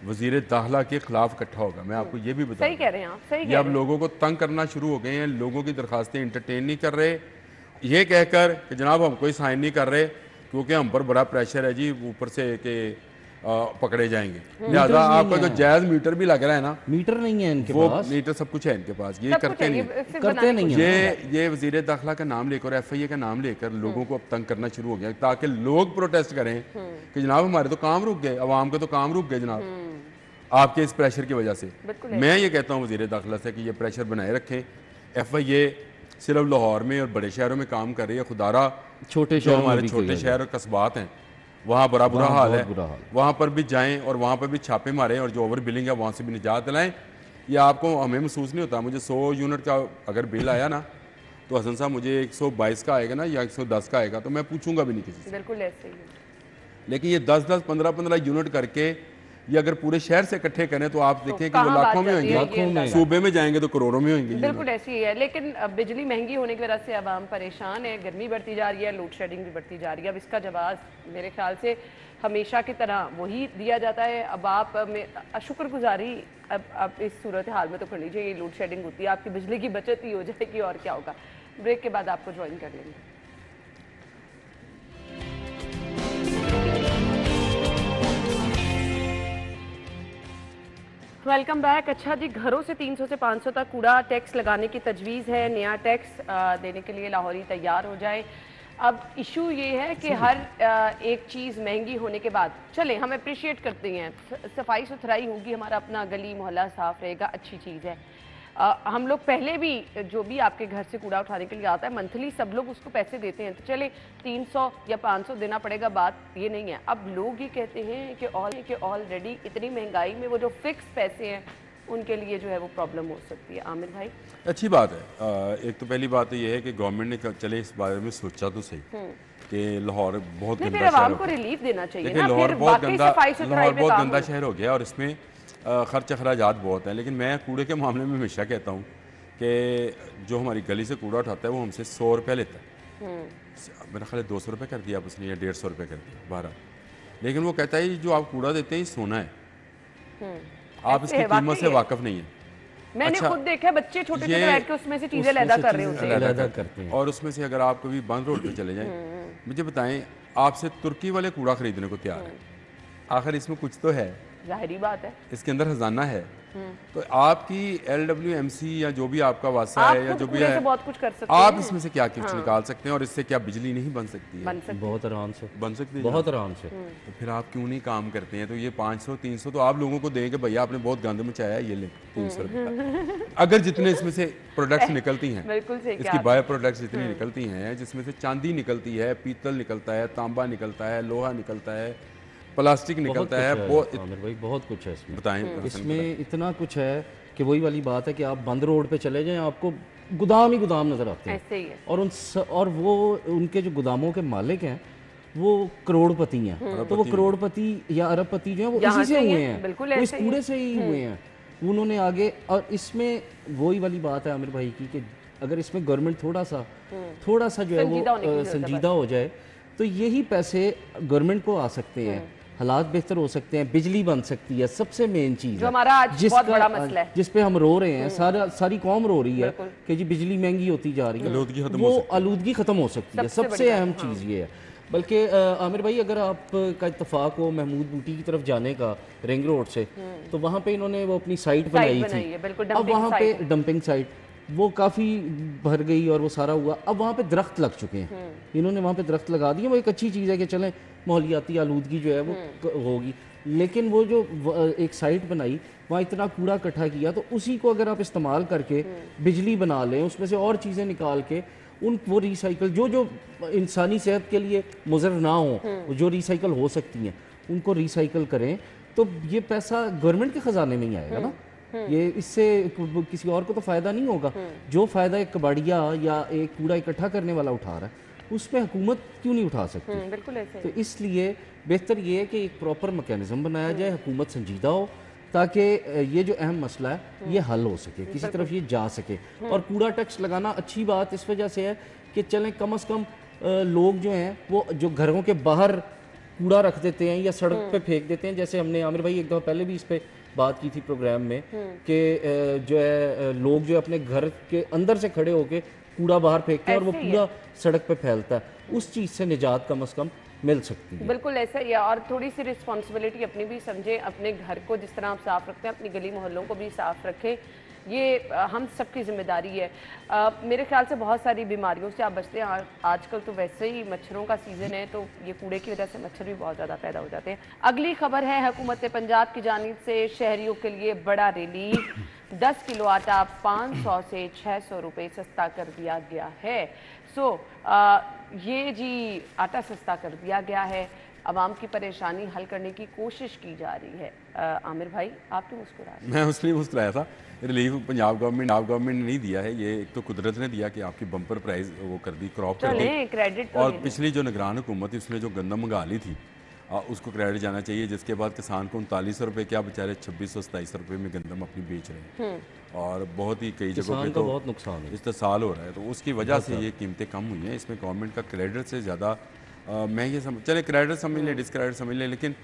वजीर दाखिला के खिलाफ इकट्ठा होगा। मैं आपको ये भी बता सही कह रहे हैं आप, सही ये कह अब रहे हैं। लोगों को तंग करना शुरू हो गए हैं, लोगों की दरखास्तें इंटरटेन नहीं कर रहे, ये कहकर कि जनाब हम कोई साइन नहीं कर रहे क्योंकि हम पर बड़ा प्रेशर है जी ऊपर से कि पकड़े जाएंगे। लिहाजा आपका जो जायज़ मीटर भी लग रहा है ना, मीटर नहीं है इनके वो पास, मीटर सब कुछ है इनके पास, ये सब कुछ करते है, नहीं। ये सिर्फ करते बनाने नहीं को- है। ये वजीर दाखिला का नाम लेकर, FIA का नाम लेकर लोगों को अब तंग करना शुरू हो गया ताकि लोग प्रोटेस्ट करें कि जनाब हमारे तो काम रुक गए, अवाम के तो काम रुक गए जनाब आपके इस प्रेशर की वजह से। बिल्कुल मैं ये कहता हूँ वजीर दाखिला से कि ये प्रेशर बनाए रखें। FIA सिर्फ लाहौर में और बड़े शहरों में काम कर रही है, खुदारा छोटे जो शहरों में हमारे भी छोटे किया शहर और कस्बात हैं वहाँ बड़ा बुरा वहाँ हाल बहुत है, बुरा हाल। वहाँ पर भी जाएं और वहाँ पर भी छापे मारें और जो ओवर बिलिंग है वहाँ से भी निजात दिलाएं। ये आपको हमें महसूस नहीं होता। मुझे 100 यूनिट का अगर बिल आया ना तो हसन साहब मुझे 122 का आएगा ना या 110 का आएगा तो मैं पूछूंगा भी नहीं किसी से। बिल्कुल ऐसे ही है। लेकिन ये 10-10, 15-15 यूनिट करके ये अगर पूरे शहर से इकट्ठे करें तो आप देखें कि वो कहाँ बात लाखों में जाती है, होंगे, ये अंदाजा। सूबे में जाएंगे तो करोड़ों में होंगे। बिल्कुल ऐसी ही है। लेकिन अब बिजली महंगी होने की वजह से अब हम परेशान है, गर्मी बढ़ती जा रही है, लोड शेडिंग भी बढ़ती जा रही है। अब इसका जवाब मेरे ख्याल से हमेशा की तरह वही दिया जाता है। अब आप शुक्रगुजारी अब इस सूरत हाल में तो करनी चाहिए, लोड शेडिंग होती है, आपकी बिजली की बचत ही हो जाएगी और क्या होगा। ब्रेक के बाद आपको ज्वाइन कर लेंगे। Welcome back. अच्छा जी, घरों से 300 से 500 तक कूड़ा टैक्स लगाने की तजवीज़ है। नया टैक्स देने के लिए लाहौरी तैयार हो जाए। अब इशू ये है कि हर एक चीज़ महंगी होने के बाद, चले हम अप्रिशिएट करते हैं, सफाई सुथराई होगी, हमारा अपना गली मोहल्ला साफ़ रहेगा, अच्छी चीज़ है। हम लोग पहले भी जो भी आपके घर से कूड़ा उठाने के लिए आता है मंथली सब लोग उसको पैसे देते हैं, तो चले 300 या 500 देना पड़ेगा, बात ये नहीं है। अब लोग ये कहते हैं कि ऑलरेडी इतनी महंगाई में वो जो फिक्स पैसे हैं उनके लिए जो है वो प्रॉब्लम हो सकती है। आमिर भाई, अच्छी बात है। एक तो पहली बात तो ये है कि गवर्नमेंट ने चले इस बारे में सोचा तो सही कि लाहौर बहुत नहीं, गंदा फिर शहर आवाम हो को गया। रिलीफ देना चाहिए देखिए ना, लाहौर फिर बहुत वाकई गंदा, सफाई सुथराई लाहौर पे बहुत काम गंदा हो। शहर हो गया और इसमें खर्च अखराजात बहुत हैं। लेकिन मैं कूड़े के मामले में हमेशा कहता हूँ कि जो हमारी गली से कूड़ा उठाता है वो हमसे 100 रुपये लेता है। मेरा ख्याल है 200 रुपये कर दिया आप उसने या 150 रुपये कर दिया 12। लेकिन वो कहता है ये जो आप कूड़ा देते हैं ये सोना है, आप ऐसे इसकी है, कीमत वाकई से है। वाकिफ नहीं है। मैंने अच्छा, खुद देखा है, बच्चे छोटे छोटे ये बैठ के उसमें से चीजें उसमें लैदा से कर रहे चीजें होते हैं। अलग करते हैं। और उसमें से अगर आप कभी बंद रोड पे चले जाएं, मुझे बताएं आपसे तुर्की वाले कूड़ा खरीदने को तैयार है, आखिर इसमें कुछ तो है, जाहिर बात है, इसके अंदर खजाना है। तो आपकी LWMC या जो भी आपका वासा आप है या खुद जो भी कूड़े से है, बहुत कुछ कर सकते आप हैं, इसमें से क्या कुछ निकाल सकते हैं और इससे क्या बिजली नहीं बन सकती है? बन सकते बहुत आराम से, बन सकती है बहुत जनाब। आराम से। तो फिर आप क्यों नहीं काम करते हैं? तो ये 500-300 तो आप लोगों को देंगे, भैया आपने बहुत गंद मचाया है, ये ले 300 रुपये का। अगर जितने इसमें से प्रोडक्ट्स निकलती हैं, बिल्कुल सही कहा इसकी आपने। बायो प्रोडक्ट्स जितनी निकलती हैं, जिसमें से चांदी निकलती है, पीतल निकलता है, तांबा निकलता है, लोहा निकलता है, प्लास्टिक बहुत निकलता कुछ है, है बहुत आमिर भाई, बहुत कुछ है इसमें। बताएं हसन, इसमें इतना कुछ है कि वही वाली बात है कि आप बंद रोड पे चले जाएं आपको गोदाम ही गोदाम नजर आते हैं। ऐसे ही है। और और वो उनके जो गोदामों के मालिक हैं वो करोड़पति हैं। तो वो करोड़पति या अरबपति जो है वो यहाँ इसी से से ही हुए हैं, हैं, बिल्कुल वो इस ऐसे ही कूड़े से ही हुए हैं। उन्होंने आगे, और इसमें वही वाली बात है आमिर भाई की कि अगर इसमें गवर्नमेंट थोड़ा सा जो है संजीदा होने की वो जरूरत है संजीदा हो जाए तो यही पैसे गवर्नमेंट को आ सकते हैं, हालात बेहतर हो सकते हैं, बिजली बन सकती है। सबसे मेन चीज जो हमारा आज बहुत बड़ा मसला है। जिस पे हम रो रहे हैं, सारी कौम रो रही है बिल्कुल। कि जी बिजली महंगी होती जा रही है, आलूदगी खत्म वो आलूदगी खत्म हो सकती है। सबसे सबसे बड़ी अहम चीज़ ये है। बल्कि आमिर भाई, अगर आपका इत्तेफाक हो महमूद बूटी की तरफ जाने का रिंग रोड से, तो वहाँ पे इन्होंने वो अपनी साइट बनाई बनाई थी। है, बिल्कुल, अब dumping वहाँ पे site। डंपिंग साइट वो काफ़ी भर गई और वो सारा हुआ। अब वहाँ पे दरख्त लग चुके हैं, इन्होंने वहाँ पे दरख्त लगा दिए। वो एक अच्छी चीज़ है कि चलें माहौलियाती आलूदगी जो है वो होगी। लेकिन वो जो एक साइट बनाई, वहाँ इतना कूड़ा इकट्ठा किया, तो उसी को अगर आप इस्तेमाल करके बिजली बना लें, उसमें से और चीज़ें निकाल के वो रिसाइकल जो इंसानी सेहत के लिए मुज़र ना हो, जो रिसाइकल हो सकती हैं, उनको रिसाइकल करें, तो ये पैसा गवर्नमेंट के ख़जाने में ही आएगा ना। ये इससे किसी और को तो फ़ायदा नहीं होगा। जो फ़ायदा एक कबाड़िया या एक कूड़ा इकट्ठा करने वाला उठा रहा है, उसमें हुकूमत क्यों नहीं उठा सकती? बिल्कुल ऐसे ही। तो इसलिए बेहतर ये है कि एक प्रॉपर मैकेनिज्म बनाया जाए, हुकूमत संजीदा हो, ताकि ये जो अहम मसला है ये हल हो सके, किसी तरफ ये जा सके। और कूड़ा टैक्स लगाना अच्छी बात इस वजह से है कि चलें कम से कम लोग जो हैं वो जो घरों के बाहर कूड़ा रख देते हैं या सड़क पे फेंक देते हैं। जैसे हमने आमिर भाई एक दफ़ा पहले भी इस पे बात की थी प्रोग्राम में कि जो है लोग जो अपने घर के अंदर से खड़े होके कूड़ा बाहर फेंकते हैं और वो ऐसे ही कूड़ा सड़क पे फैलता है। उस चीज़ से निजात कम से कम मिल सकती है। बिल्कुल ऐसा ही है, और थोड़ी सी रिस्पॉन्सिबिलिटी अपनी भी समझें, अपने घर को जिस तरह आप साफ रखते हैं अपनी गली मोहल्लों को भी साफ रखें, ये हम सबकी जिम्मेदारी है। मेरे ख्याल से बहुत सारी बीमारियों से आप बचते हैं। आजकल तो वैसे ही मच्छरों का सीज़न है, तो ये कूड़े की वजह से मच्छर भी बहुत ज़्यादा पैदा हो जाते हैं। अगली खबर है हुकूमत पंजाब की जानिब से शहरियों के लिए बड़ा रिलीफ। 10 किलो आटा 500 से 600 रुपये सस्ता कर दिया गया है। ये जी आटा सस्ता कर दिया गया है, आवाम की परेशानी हल करने की कोशिश की जा रही है। आमिर भाई आप क्यों मुस्कुरा रहे हैं? मैं उसके लिए मुस्कुराया था। रिलीफ पंजाब गवर्नमेंट ने नहीं दिया है, ये एक तो कुदरत ने दिया कि आपकी बम्पर प्राइस वो कर दी, क्रॉप कर दी। क्रेडिट तो और पिछली जो निगरान हुकूमत थी उसने जो गंदम मंगा ली थी उसको क्रेडिट जाना चाहिए, जिसके बाद किसान को 3900 रुपये क्या बेचारे 2627 रुपये में गंदम अपनी बेच रहे हैं। और बहुत ही कई जगहों पे तो बहुत नुकसान है, इस्तेसाल हो रहा है, तो उसकी वजह से ये कीमतें कम हुई हैं। इसमें गवर्नमेंट का क्रेडिट से ज़्यादा मैं ये चले क्रेडिट समझ लें, डिसक्रेडिट समझ लें, लेकिन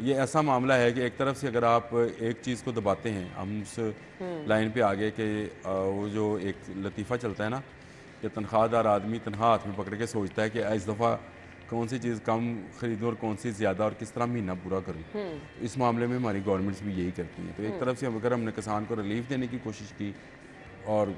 ये ऐसा मामला है कि एक तरफ से अगर आप एक चीज़ को दबाते हैं, हम उस लाइन पे आ गए कि वो जो एक लतीफ़ा चलता है ना कि तनख्वाहदार आदमी तनख्वाह हाथ में पकड़ के सोचता है कि इस दफ़ा कौन सी चीज़ कम खरीदूँ और कौन सी ज़्यादा और किस तरह महीना पूरा करूँ। इस मामले में हमारी गवर्नमेंट्स भी यही करती हैं। तो एक तरफ से अगर हमने किसान को रिलीफ देने की कोशिश की, और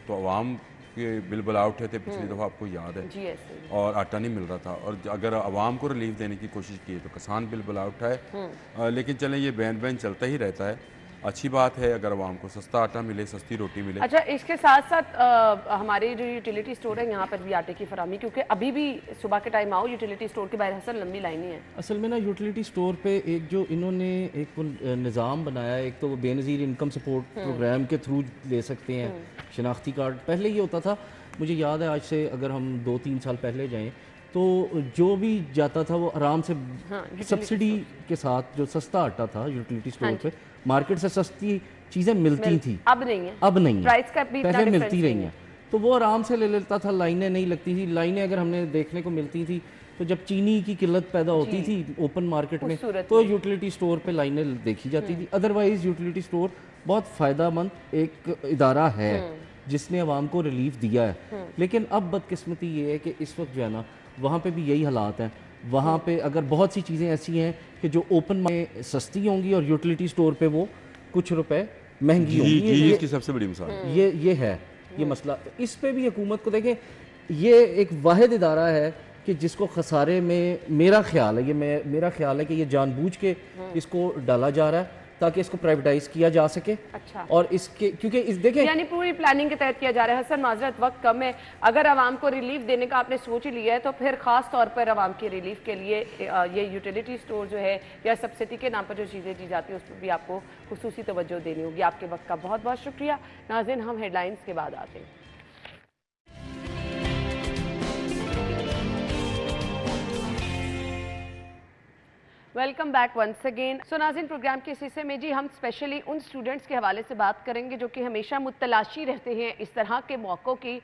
तो आवाम के बिल बला उठे थे पिछली दफ़ा, आपको याद है, जी ऐसे ही। और आटा नहीं मिल रहा था, और अगर आवाम को रिलीफ देने की कोशिश की तो किसान बिल बला उठाए। लेकिन चलें ये बैन चलता ही रहता है। अच्छी बात है अगर आवाम को सस्ता आटा मिले, सस्ती रोटी मिले। अच्छा, इसके साथ साथ हमारे जो यूटिलिटी स्टोर है यहाँ पर भी आटे की फरामी, क्योंकि अभी भी सुबह के टाइम आओ यूटिलिटी स्टोर के बाहर हसन लंबी लाइनें हैं। असल में ना यूटिलिटी स्टोर पे एक जो इन्होंने एक वो निज़ाम बनाया, एक तो वो बेनज़ीर इनकम सपोर्ट प्रोग्राम के थ्रू ले सकते हैं शनाख्ती कार्ड। पहले ये होता था, मुझे याद है आज से अगर हम 2-3 साल पहले जाएँ तो जो भी जाता था वो आराम से सब्सिडी के साथ जो सस्ता आटा था यूटिलिटी स्टोर पे, मार्केट से सस्ती चीज़ें मिलती थी। अब नहीं है, अब नहीं है, प्राइस का भी पहले मिलती रही हैं, तो वो आराम से ले लेता था, लाइनें नहीं लगती थी। लाइनें अगर हमने देखने को मिलती थी तो जब चीनी की किल्लत पैदा होती थी ओपन मार्केट में तो यूटिलिटी स्टोर पे लाइनें देखी जाती थी। अदरवाइज यूटिलिटी स्टोर बहुत फ़ायदेमंद एक इदारा है जिसने आवाम को रिलीफ दिया है। लेकिन अब बदकिस्मती ये है कि इस वक्त जो है ना वहाँ पे भी यही हालात हैं। वहाँ पे अगर बहुत सी चीज़ें ऐसी हैं कि जो ओपन में सस्ती होंगी और यूटिलिटी स्टोर पे वो कुछ रुपए महंगी होंगी। ये इसकी सबसे बड़ी मिसाल है। ये है ये मसला। तो इस पे भी हुकूमत को देखें, ये एक वाहिद इदारा है कि जिसको खसारे में मेरा ख्याल है कि ये जानबूझ के इसको डाला जा रहा है ताकि इसको प्राइवेटाइज किया जा सके। अच्छा। और इसके क्योंकि इस देखें यानी पूरी प्लानिंग के तहत किया जा रहा है। हसन माजरत वक्त कम है, अगर आवाम को रिलीफ देने का आपने सोच ही लिया है तो फिर खास तौर पर आवाम के रिलीफ के लिए ये यूटिलिटी स्टोर जो है या सब्सिडी के नाम पर जो चीज़ें दी जाती है उस पर भी आपको खुसूसी तवज्जो देनी होगी। आपके वक्त का बहुत बहुत शुक्रिया। नाज़रीन, हम हेडलाइंस के बाद आते हैं। Welcome back once again. So नाज़रीन, प्रोग्राम के इस हिस्से में जी हम स्पेशली उन स्टूडेंट्स के हवाले से बात करेंगे जो कि हमेशा मुतलाशी रहते हैं इस तरह के मौक़ों की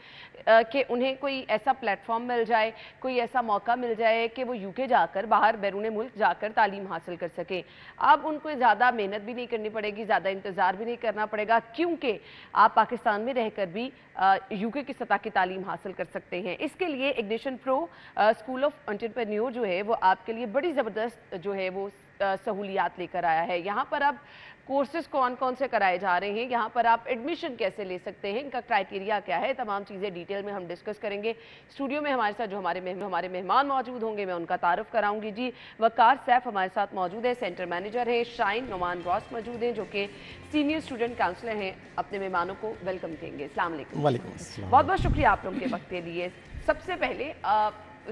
कि उन्हें कोई ऐसा प्लेटफॉर्म मिल जाए, कोई ऐसा मौका मिल जाए कि वो यूके जाकर, बाहर बैरून मुल्क जाकर तालीम हासिल कर सकें। अब उनको ज़्यादा मेहनत भी नहीं करनी पड़ेगी, ज़्यादा इंतज़ार भी नहीं करना पड़ेगा, क्योंकि आप पाकिस्तान में रहकर भी यूके की सतह की तालीम हासिल कर सकते हैं। इसके लिए ignition pro school of entrepreneur जो है वो आपके लिए बड़ी ज़बरदस्त जो है वो सहूलियात लेकर आया है। यहाँ पर अब कोर्सेज कौन कौन से कराए जा रहे हैं, यहाँ पर आप एडमिशन कैसे ले सकते हैं, इनका क्राइटेरिया क्या है, तमाम चीज़ें डिटेल में हम डिस्कस करेंगे। स्टूडियो में हमारे साथ जो हमारे मेहमान मौजूद होंगे मैं उनका तारुफ कराऊंगी। जी, वकार सैफ हमारे साथ मौजूद है, सेंटर मैनेजर है। शाइन नोमान रॉस मौजूद हैं जो कि सीनियर स्टूडेंट काउंसलर हैं। अपने मेहमानों को वेलकम कहेंगे। अस्सलाम वालेकुम। वालेकुम अस्सलाम। बहुत बहुत शुक्रिया आप लोगों के वक्त के लिए। सबसे पहले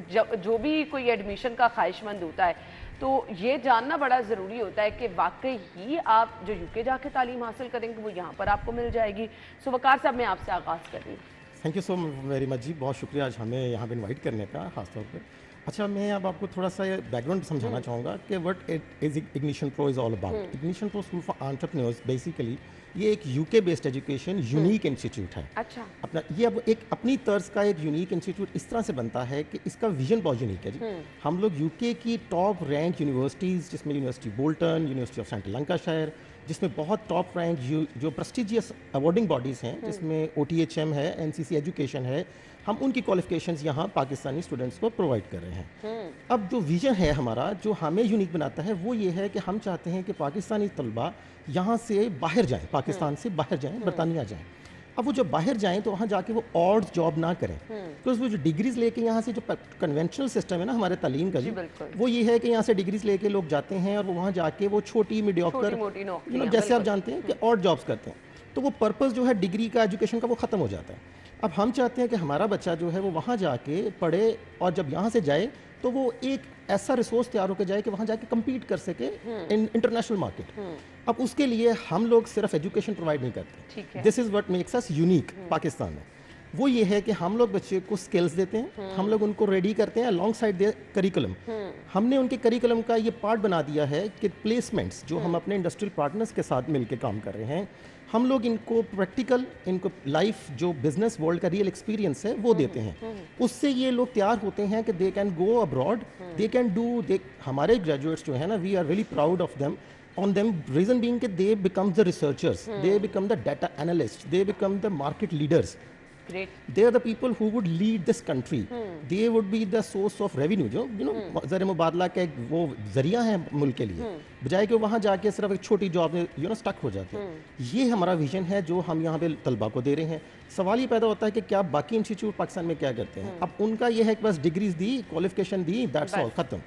जो भी कोई एडमिशन का ख्वाहिशमंद होता है तो ये जानना बड़ा ज़रूरी होता है कि वाकई ही आप जो यूके जाके तालीम हासिल करेंगे वो यहाँ पर आपको मिल जाएगी। सो वकार साहब, मैं आपसे आगाज़ कर रही हूँ। Thank you so very much जी, बहुत शुक्रिया आज हमें यहाँ पे इनवाइट करने का ख़ास तौर पे। अच्छा, मैं अब आपको थोड़ा सा बैकग्राउंड समझाना चाहूँगा कि what it is ignition pro is all about. Ignition pro school for entrepreneurs basically ये एक UK based education unique institute है। अच्छा। अपना ये अब एक अपनी तर्ज का एक यूनिक इंस्टीट्यूट इस तरह से बनता है कि इसका विजन बहुत यूनिक है जी। हम लोग यूके की टॉप रैंक यूनिवर्सिटीज़, जिसमें university Bolton, university of central Lancashire, जिसमें बहुत टॉप रैंक जो प्रेस्टिजियस अवार्डिंग बॉडीज़ हैं, जिसमें OTHM है, NCC एजुकेशन है, हम उनकी क्वालिफिकेशंस यहाँ पाकिस्तानी स्टूडेंट्स को प्रोवाइड कर रहे हैं। अब जो विजन है हमारा, जो हमें यूनिक बनाता है, वो ये है कि हम चाहते हैं कि पाकिस्तानी तलबा यहाँ से बाहर जाएं, पाकिस्तान से बाहर जाएं, बरतानिया जाएं। अब वो जब बाहर जाएं तो वहाँ जाके वो ऑड जॉब ना करें, तो वो जो डिग्रीज लेके यहाँ से, जो कन्वेंशनल सिस्टम है ना हमारे तालीम का जी, वो ये है कि यहाँ से डिग्रीज लेके लोग जाते हैं और वो वहाँ जाके वो छोटी मीडियोकर, जैसे आप जानते हैं कि ऑड जॉब्स करते हैं, तो वो पर्पस जो है डिग्री का, एजुकेशन का, वो ख़त्म हो जाता है। अब हम चाहते हैं कि हमारा बच्चा जो है वो वहाँ जाके पढ़े और जब यहाँ से जाए तो वो एक ऐसा रिसोर्स तैयार होकर जाए कि वहाँ जाके compete कर सके इन इंटरनेशनल मार्केट। अब उसके लिए हम लोग सिर्फ एजुकेशन प्रोवाइड नहीं करते, this is what makes us unique Pakistan में। वो ये है कि हम लोग बच्चे को स्किल्स देते हैं, हम लोग उनको रेडी करते हैं अलॉन्ग साइड देयर करिकुलम। हमने उनके करिकुलम का ये पार्ट बना दिया है कि प्लेसमेंट्स जो हम अपने इंडस्ट्रियल पार्टनर्स के साथ मिलकर काम कर रहे हैं, हम लोग इनको प्रैक्टिकल, इनको लाइफ जो बिजनेस वर्ल्ड का रियल एक्सपीरियंस है वो देते हैं। उससे ये लोग तैयार होते हैं कि they can go abroad, they can do, हमारे ग्रेजुएट्स जो है ना, we are really proud of them on them, reason being that they become the researchers, they become the data analysts, they become the market leaders. Great. They are the people who would lead this country. They would be the source of revenue, जो ज़र मुबादला का एक वो जरिया है मुल्क के लिए, बजाय कि वहाँ जाके सिर्फ एक छोटी जॉब में स्टक हो जाते हैं। ये हमारा विजन है जो हम यहाँ पे तलबा को दे रहे हैं। सवाल ये पैदा होता है कि क्या बाकी इंस्टीट्यूट पाकिस्तान में क्या करते हैं? अब उनका ये है कि बस degrees the, qualification the, that's all, खत्म।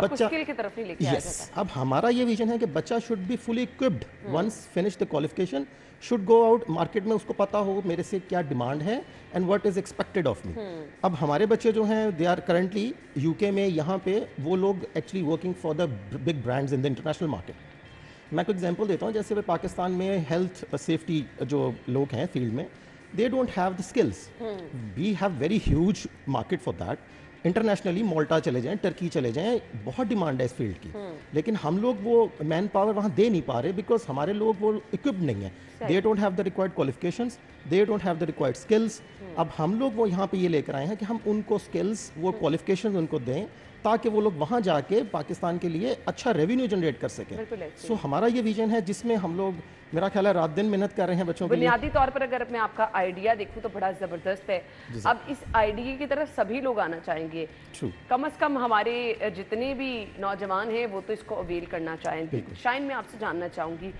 बच्चा की तरफ नहीं लेके आया जाता। अब हमारा ये विजन है कि बच्चा should be fully equipped once finish the qualification, should go out market में, उसको पता हो मेरे से क्या डिमांड है and what is expected of me. अब हमारे बच्चे जो हैं दे आर करंटली यूके में, यहाँ पे वो लोग actually working for the big brands in the international market. मैं कोई एग्जांपल देता हूँ, जैसे पाकिस्तान में हेल्थ सेफ्टी जो लोग हैं फील्ड में, they don't have the skills. We have very huge market for that. Internationally Malta चले जाएं, टर्की चले जाएं, बहुत डिमांड है इस फील्ड की, लेकिन हम लोग वो मैन पावर वहाँ दे नहीं पा रहे बिकॉज हमारे लोग वो इक्विप्ड नहीं है। They don't have the required qualifications, they don't have the required skills. अब हम लोग वो यहाँ पे ये लेकर आए हैं कि हम उनको स्किल्स, वो क्वालिफिकेशंस उनको दें ताकि वो लोग वहाँ जाके पाकिस्तान के लिए अच्छा रेवेन्यू जनरेट कर सकें। सो हमारा ये विजन है जिसमें हम लोग, मेरा ख्याल है, रात दिन मेहनत कर रहे हैं बच्चों के लिए। बुनियादी तौर पर अगर मैं आपका आइडिया देखूं तो बड़ा ज़बरदस्त है। अब इस आइडिया की तरफ सभी लोग आना चाहेंगे, कम से कम हमारे जितने भी नौजवान हैं वो तो इसको अवेल करना चाहेंगे। शाइन, मैं आपसे जानना चाहूँगी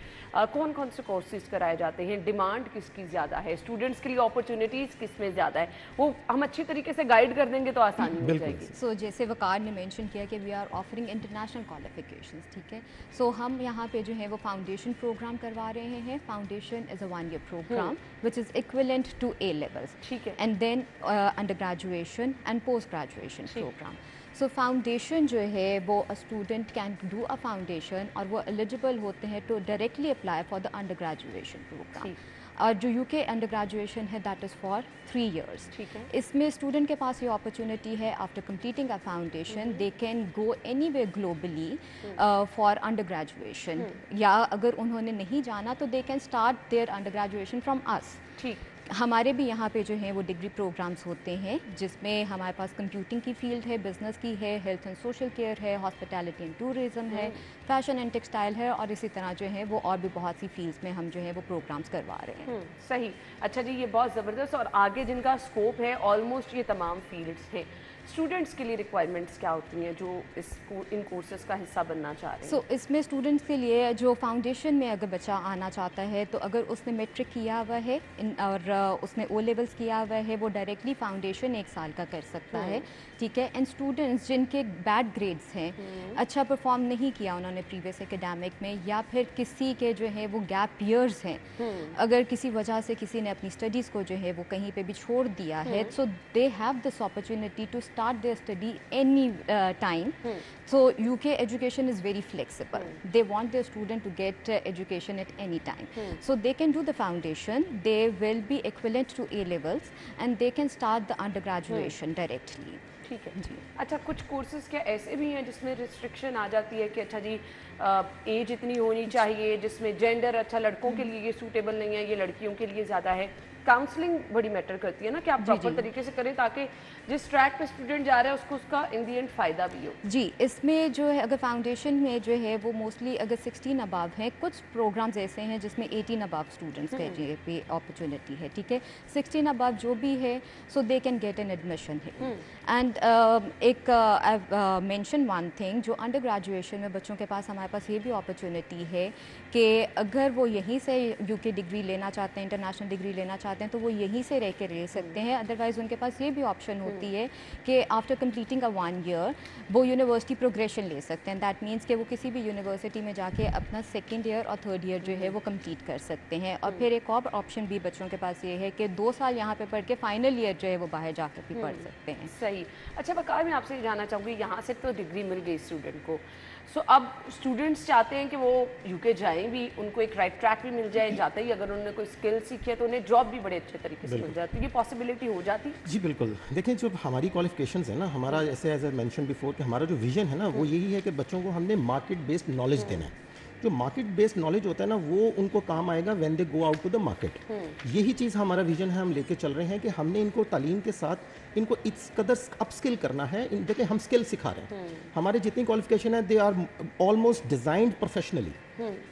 कौन कौन से कोर्सेज कराए जाते हैं, डिमांड किसकी ज़्यादा है, स्टूडेंट्स के लिए अपॉर्चुनिटीज़ किस में ज़्यादा है, वो हम अच्छी तरीके से गाइड कर देंगे तो आसानी हो जाएगी। सो जैसे वकार ने मेंशन किया कि we are offering international qualifications, ठीक है। सो हम यहाँ पे जो है वो फाउंडेशन प्रोग्राम करवा रहे हैं। Foundation is a 1 year program which is equivalent to A levels, ठीक है, and then under graduation and post graduation program. So foundation जो है वो a student can do a foundation और वो एलिजिबल होते हैं to directly apply for the under graduation program. और जो यूके अंडर ग्रेजुएशन है दैट इज़ फॉर 3 years। ठीक है, इसमें स्टूडेंट के पास ये अपॉर्चुनिटी है after completing a foundation they can go anywhere globally for under graduation, या अगर उन्होंने नहीं जाना तो they can start their under graduation from us. ठीक, हमारे भी यहाँ पे जो हैं वो डिग्री प्रोग्राम्स होते हैं जिसमें हमारे पास कंप्यूटिंग की फील्ड है, बिजनेस की है, हेल्थ एंड सोशल केयर है, हॉस्पिटैलिटी एंड टूरिज्म है, फैशन एंड टेक्सटाइल है, और इसी तरह जो है वो और भी बहुत सी फील्ड्स में हम जो है वो प्रोग्राम्स करवा रहे हैं। सही। अच्छा जी, ये बहुत ज़बरदस्त, और आगे जिनका स्कोप है ऑलमोस्ट ये तमाम फील्ड्स हैं। स्टूडेंट्स के लिए रिक्वायरमेंट्स क्या होती हैं जो इन कोर्सेज का हिस्सा बनना चाह रहे हैं? सो इसमें स्टूडेंट्स के लिए जो फाउंडेशन में अगर बच्चा आना चाहता है तो अगर उसने मैट्रिक किया हुआ है और उसने O levels किया हुआ है वो डायरेक्टली फाउंडेशन 1 साल का कर सकता है, ठीक है। एंड स्टूडेंट्स जिनके बैड ग्रेड्स हैं, अच्छा परफॉर्म नहीं किया उन्होंने प्रीवियस एकेडमिक में, या फिर किसी के जो है वो गैप ईयर्स हैं, अगर किसी वजह से किसी ने अपनी स्टडीज़ को जो है वो कहीं पे भी छोड़ दिया है, so they have this opportunity to start their study any time. So UK education is very flexible. They want their student to get education at any time. So they can do the foundation, they will be equivalent to A levels, and they can start the undergraduation directly. ठीक है जी। अच्छा, कुछ courses क्या ऐसे भी हैं जिसमें restriction आ जाती है कि अच्छा जी एज इतनी होनी चाहिए, जिसमें जेंडर अच्छा लड़कों के लिए ये सूटेबल नहीं है, ये लड़कियों के लिए ज़्यादा है? काउंसलिंग बड़ी मैटर करती है ना कि आप प्रॉपर तरीके से करें ताकि जिस ट्रैक पे स्टूडेंट जा रहा है उसको उसका इन दी एंड फ़ायदा भी हो। जी, इसमें जो है अगर फाउंडेशन में जो है वो मोस्टली अगर 16 अबव है, कुछ प्रोग्राम्स ऐसे हैं जिसमें 18 अबव स्टूडेंट्स के लिए पे अपॉर्चुनिटी है, ठीक है। 16 अबव जो भी है so they can get an admission है। एंड एक आई मेंशन वन थिंग, जो अंडर ग्रेजुएशन में बच्चों के पास हमारे पास ये भी अपॉर्चुनिटी है कि अगर वो यहीं से यूके डिग्री लेना चाहते हैं, इंटरनेशनल डिग्री लेना चाहते हैं, तो वो यहीं से रह के ले सकते हैं। अदरवाइज़ उनके पास ये भी ऑप्शन होती है कि आफ्टर कंप्लीटिंग अ 1 ईयर वो यूनिवर्सिटी प्रोग्रेशन ले सकते हैं। दैट मीन्स कि वो किसी भी यूनिवर्सिटी में जाके अपना 2nd ईयर और 3rd ईयर जो है वो कंप्लीट कर सकते हैं। और फिर एक और ऑप्शन भी बच्चों के पास ये है कि 2 साल यहाँ पे पढ़ के फाइनल ईयर जो है वो बाहर जाकर भी पढ़ सकते हैं। सही। अच्छा वकार, मैं आपसे जानना चाहूँगी, यहाँ से तो डिग्री मिल गई स्टूडेंट को, सो अब स्टूडेंट्स चाहते हैं कि वो यूके जाएं भी, उनको एक राइट ट्रैक भी मिल जाए, जाते ही अगर उन्होंने कोई स्किल सीखी है तो उन्हें जॉब भी बड़े अच्छे तरीके से मिल जाती है, ये पॉसिबिलिटी हो जाती है? जी बिल्कुल। देखें, जो हमारी क्वालिफिकेशंस है ना, हमारा जैसे एज आई मेंशन बिफोर कि हमारा जो विजन है ना वो यही है कि बच्चों को हमने मार्केट बेस्ड नॉलेज देना है। जो मार्केट बेस्ड नॉलेज होता है ना वो उनको काम आएगा when they go out to the market. यही चीज़ हमारा विजन है, हम लेके चल रहे हैं कि हमने इनको तालीम के साथ इनको इस कदर अपस्किल करना है। देखिए, हम स्किल सिखा रहे हैं। हमारे जितनी क्वालिफिकेशन है they are almost designed professionally.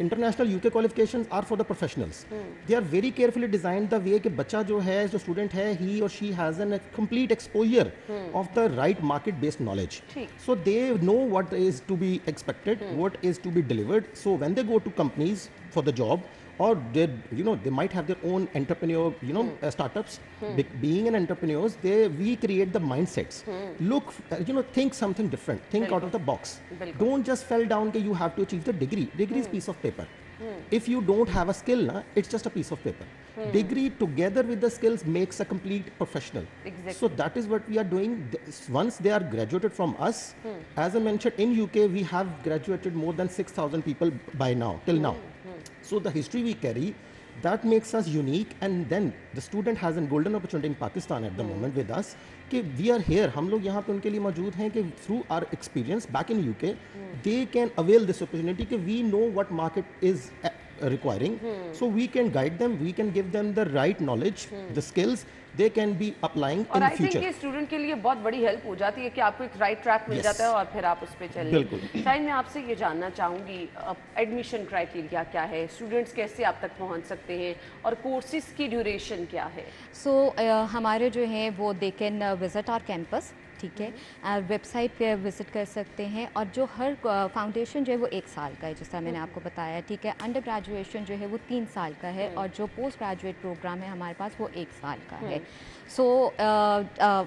International UK qualifications are for the professionals. They are very carefully designed the way कि बच्चा जो है, जो स्टूडेंट है, ही और she has an complete exposure of the right market based knowledge. So they know what is to be expected, what is to be delivered. So when they go to companies for the job, or they, you know, they might have their own entrepreneur, you know, startups. Being an entrepreneurs, we create the mindsets. Look, you know, think something different. Think out of the box. Don't just fall down that you have to achieve the degree. Degree is piece of paper. If you don't have a skill, na, it's just a piece of paper. Degree together with the skills makes a complete professional. Exactly. So that is what we are doing. Once they are graduated from us, as I mentioned, in UK we have graduated more than 6,000 people by now, till now. So the history we carry, that makes us unique, and then the student has a golden opportunity in Pakistan at the moment with us कि we are here, हम लोग यहाँ पे उनके लिए मौजूद हैं कि through our experience back in UK they can avail this opportunity कि we know what market is requiring, so we can guide them, we can give them the right knowledge, the skills they can be applying और in I future. Think ये student के लिए बहुत बड़ी help हो जाती है कि आपको एक राइट ट्रैक मिल Yes. जाता है और फिर आप उस पर चलें। बिल्कुल। शायद मैं आपसे ये जानना चाहूँगी, एडमिशन क्राइटेरिया क्या है, स्टूडेंट्स कैसे आप तक पहुँच सकते हैं और कोर्सेज की ड्यूरेशन क्या है? सो हमारे जो हैं वो they can visit our campus, ठीक है। वेबसाइट पे विज़िट कर सकते हैं। और जो हर फाउंडेशन जो है वो 1 साल का है, जैसा मैंने आपको बताया, ठीक है। अंडर ग्रेजुएशन जो है वो 3 साल का है और जो पोस्ट ग्रेजुएट प्रोग्राम है हमारे पास वो 1 साल का है। सो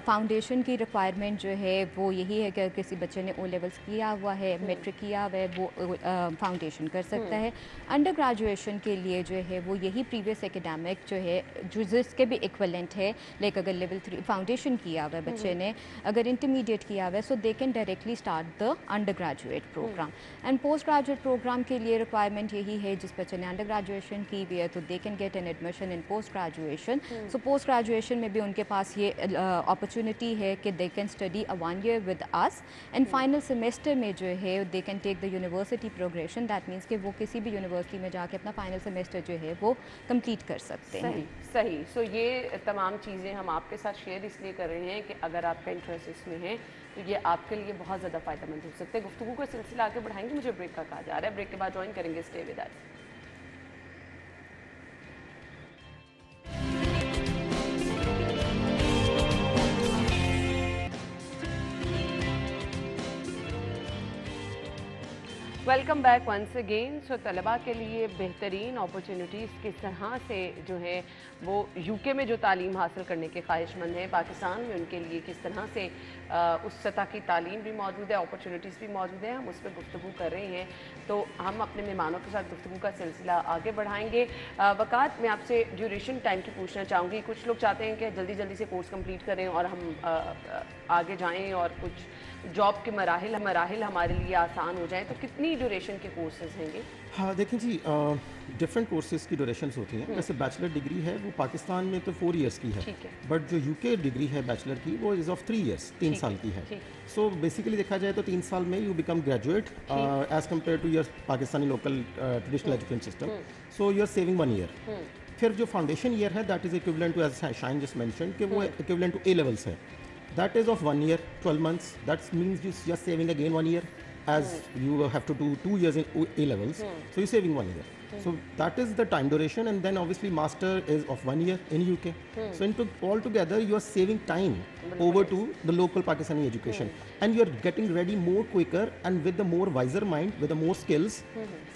फाउंडेशन की रिक्वायरमेंट जो है वो यही है कि अगर किसी बच्चे ने ओ लेवल्स किया हुआ है, मैट्रिक किया हुआ है, वो फाउंडेशन कर सकता है। अंडर ग्रेजुएशन के लिए जो है वो यही प्रीवियस एकेडमिक जो है, जो जिसके भी इक्वलेंट है, लाइक अगर लेवल 3 फाउंडेशन किया हुआ है बच्चे ने, अगर इंटरमीडिएट किया हुआ है, so they can directly start the under graduate program. And post graduate program के लिए रिक्वायरमेंट यही है, जिस बच्चे ने अंडर ग्रेजुएशन की हुई है तो they can get an admission in post graduation. So post graduation में भी उनके पास ये अपॉर्चुनिटी है कि they can study a 1 year with us, and final semester में जो है they can take the university progression. That means कि वो किसी भी यूनिवर्सिटी में जाके अपना फाइनल सेमेस्टर जो है वो कंप्लीट कर सकते हैं। सही सही। सो ये तमाम चीज़ें हम आपके साथ शेयर इसलिए कर रहे हैं कि अगर आपका इंटरेस्ट इसमें है तो ये आपके लिए बहुत ज़्यादा फ़ायदेमंद हो सकते हैं। गुफ्तगू का सिलसिला आगे बढ़ाएंगे, मुझे ब्रेक का कहा जा रहा है, ब्रेक के बाद ज्वाइन करेंगे, stay with us. Welcome back once again. So तलबा के लिए बेहतरीन अपॉर्चुनिटीज़ किस तरह से जो है वो यूके में जो तालीम हासिल करने के ख्वाहिशमंद हैं, पाकिस्तान में उनके लिए किस तरह से उस सतह की तालीम भी मौजूद है, अपॉर्चुनिटीज़ भी मौजूद हैं, हम उस पर गुफ्तगू कर रहे हैं। तो हम अपने मेहमानों के साथ गुफ्तगू का सिलसिला आगे बढ़ाएंगे। वक़ात, मैं आपसे ड्यूरेशन टाइम की पूछना चाहूँगी। कुछ लोग चाहते हैं कि जल्दी जल्दी से कोर्स कंप्लीट करें और हम आगे जाएँ और कुछ जॉब के मराहिल हमारे लिए आसान हो जाए, तो कितनी कितनी ड्यूरेशन के कोर्सेज हैं ये? हाँ देखें जी, डिफरेंट कोर्सेज की ड्यूरेशंस होती हैं। जैसे बैचलर डिग्री है वो पाकिस्तान में तो 4 इयर्स की है, ठीक है। बट जो यूके डिग्री है बैचलर की वो इज़ ऑफ 3 इयर्स, 3 साल की है। ठीक। सो बेसिकली देखा जाए तो 3 साल में you become graduate as compare to your Pakistani local traditional education system. So you are saving 1 year. फिर जो फाउंडेशन ईयर है that is equivalent to, as Shine just mention, कि वो इक्विवेलेंट टू ए लेवल्स है। That is of 1 year 12 months। That means you are saving again 1 year, as you have to do 2 years in A levels, so you're saving 1 year. So that is the time duration, and then obviously master is of 1 year in UK. So into all together you are saving time over to the local Pakistani education, and you are getting ready more quicker and with the more wiser mind, with the more skills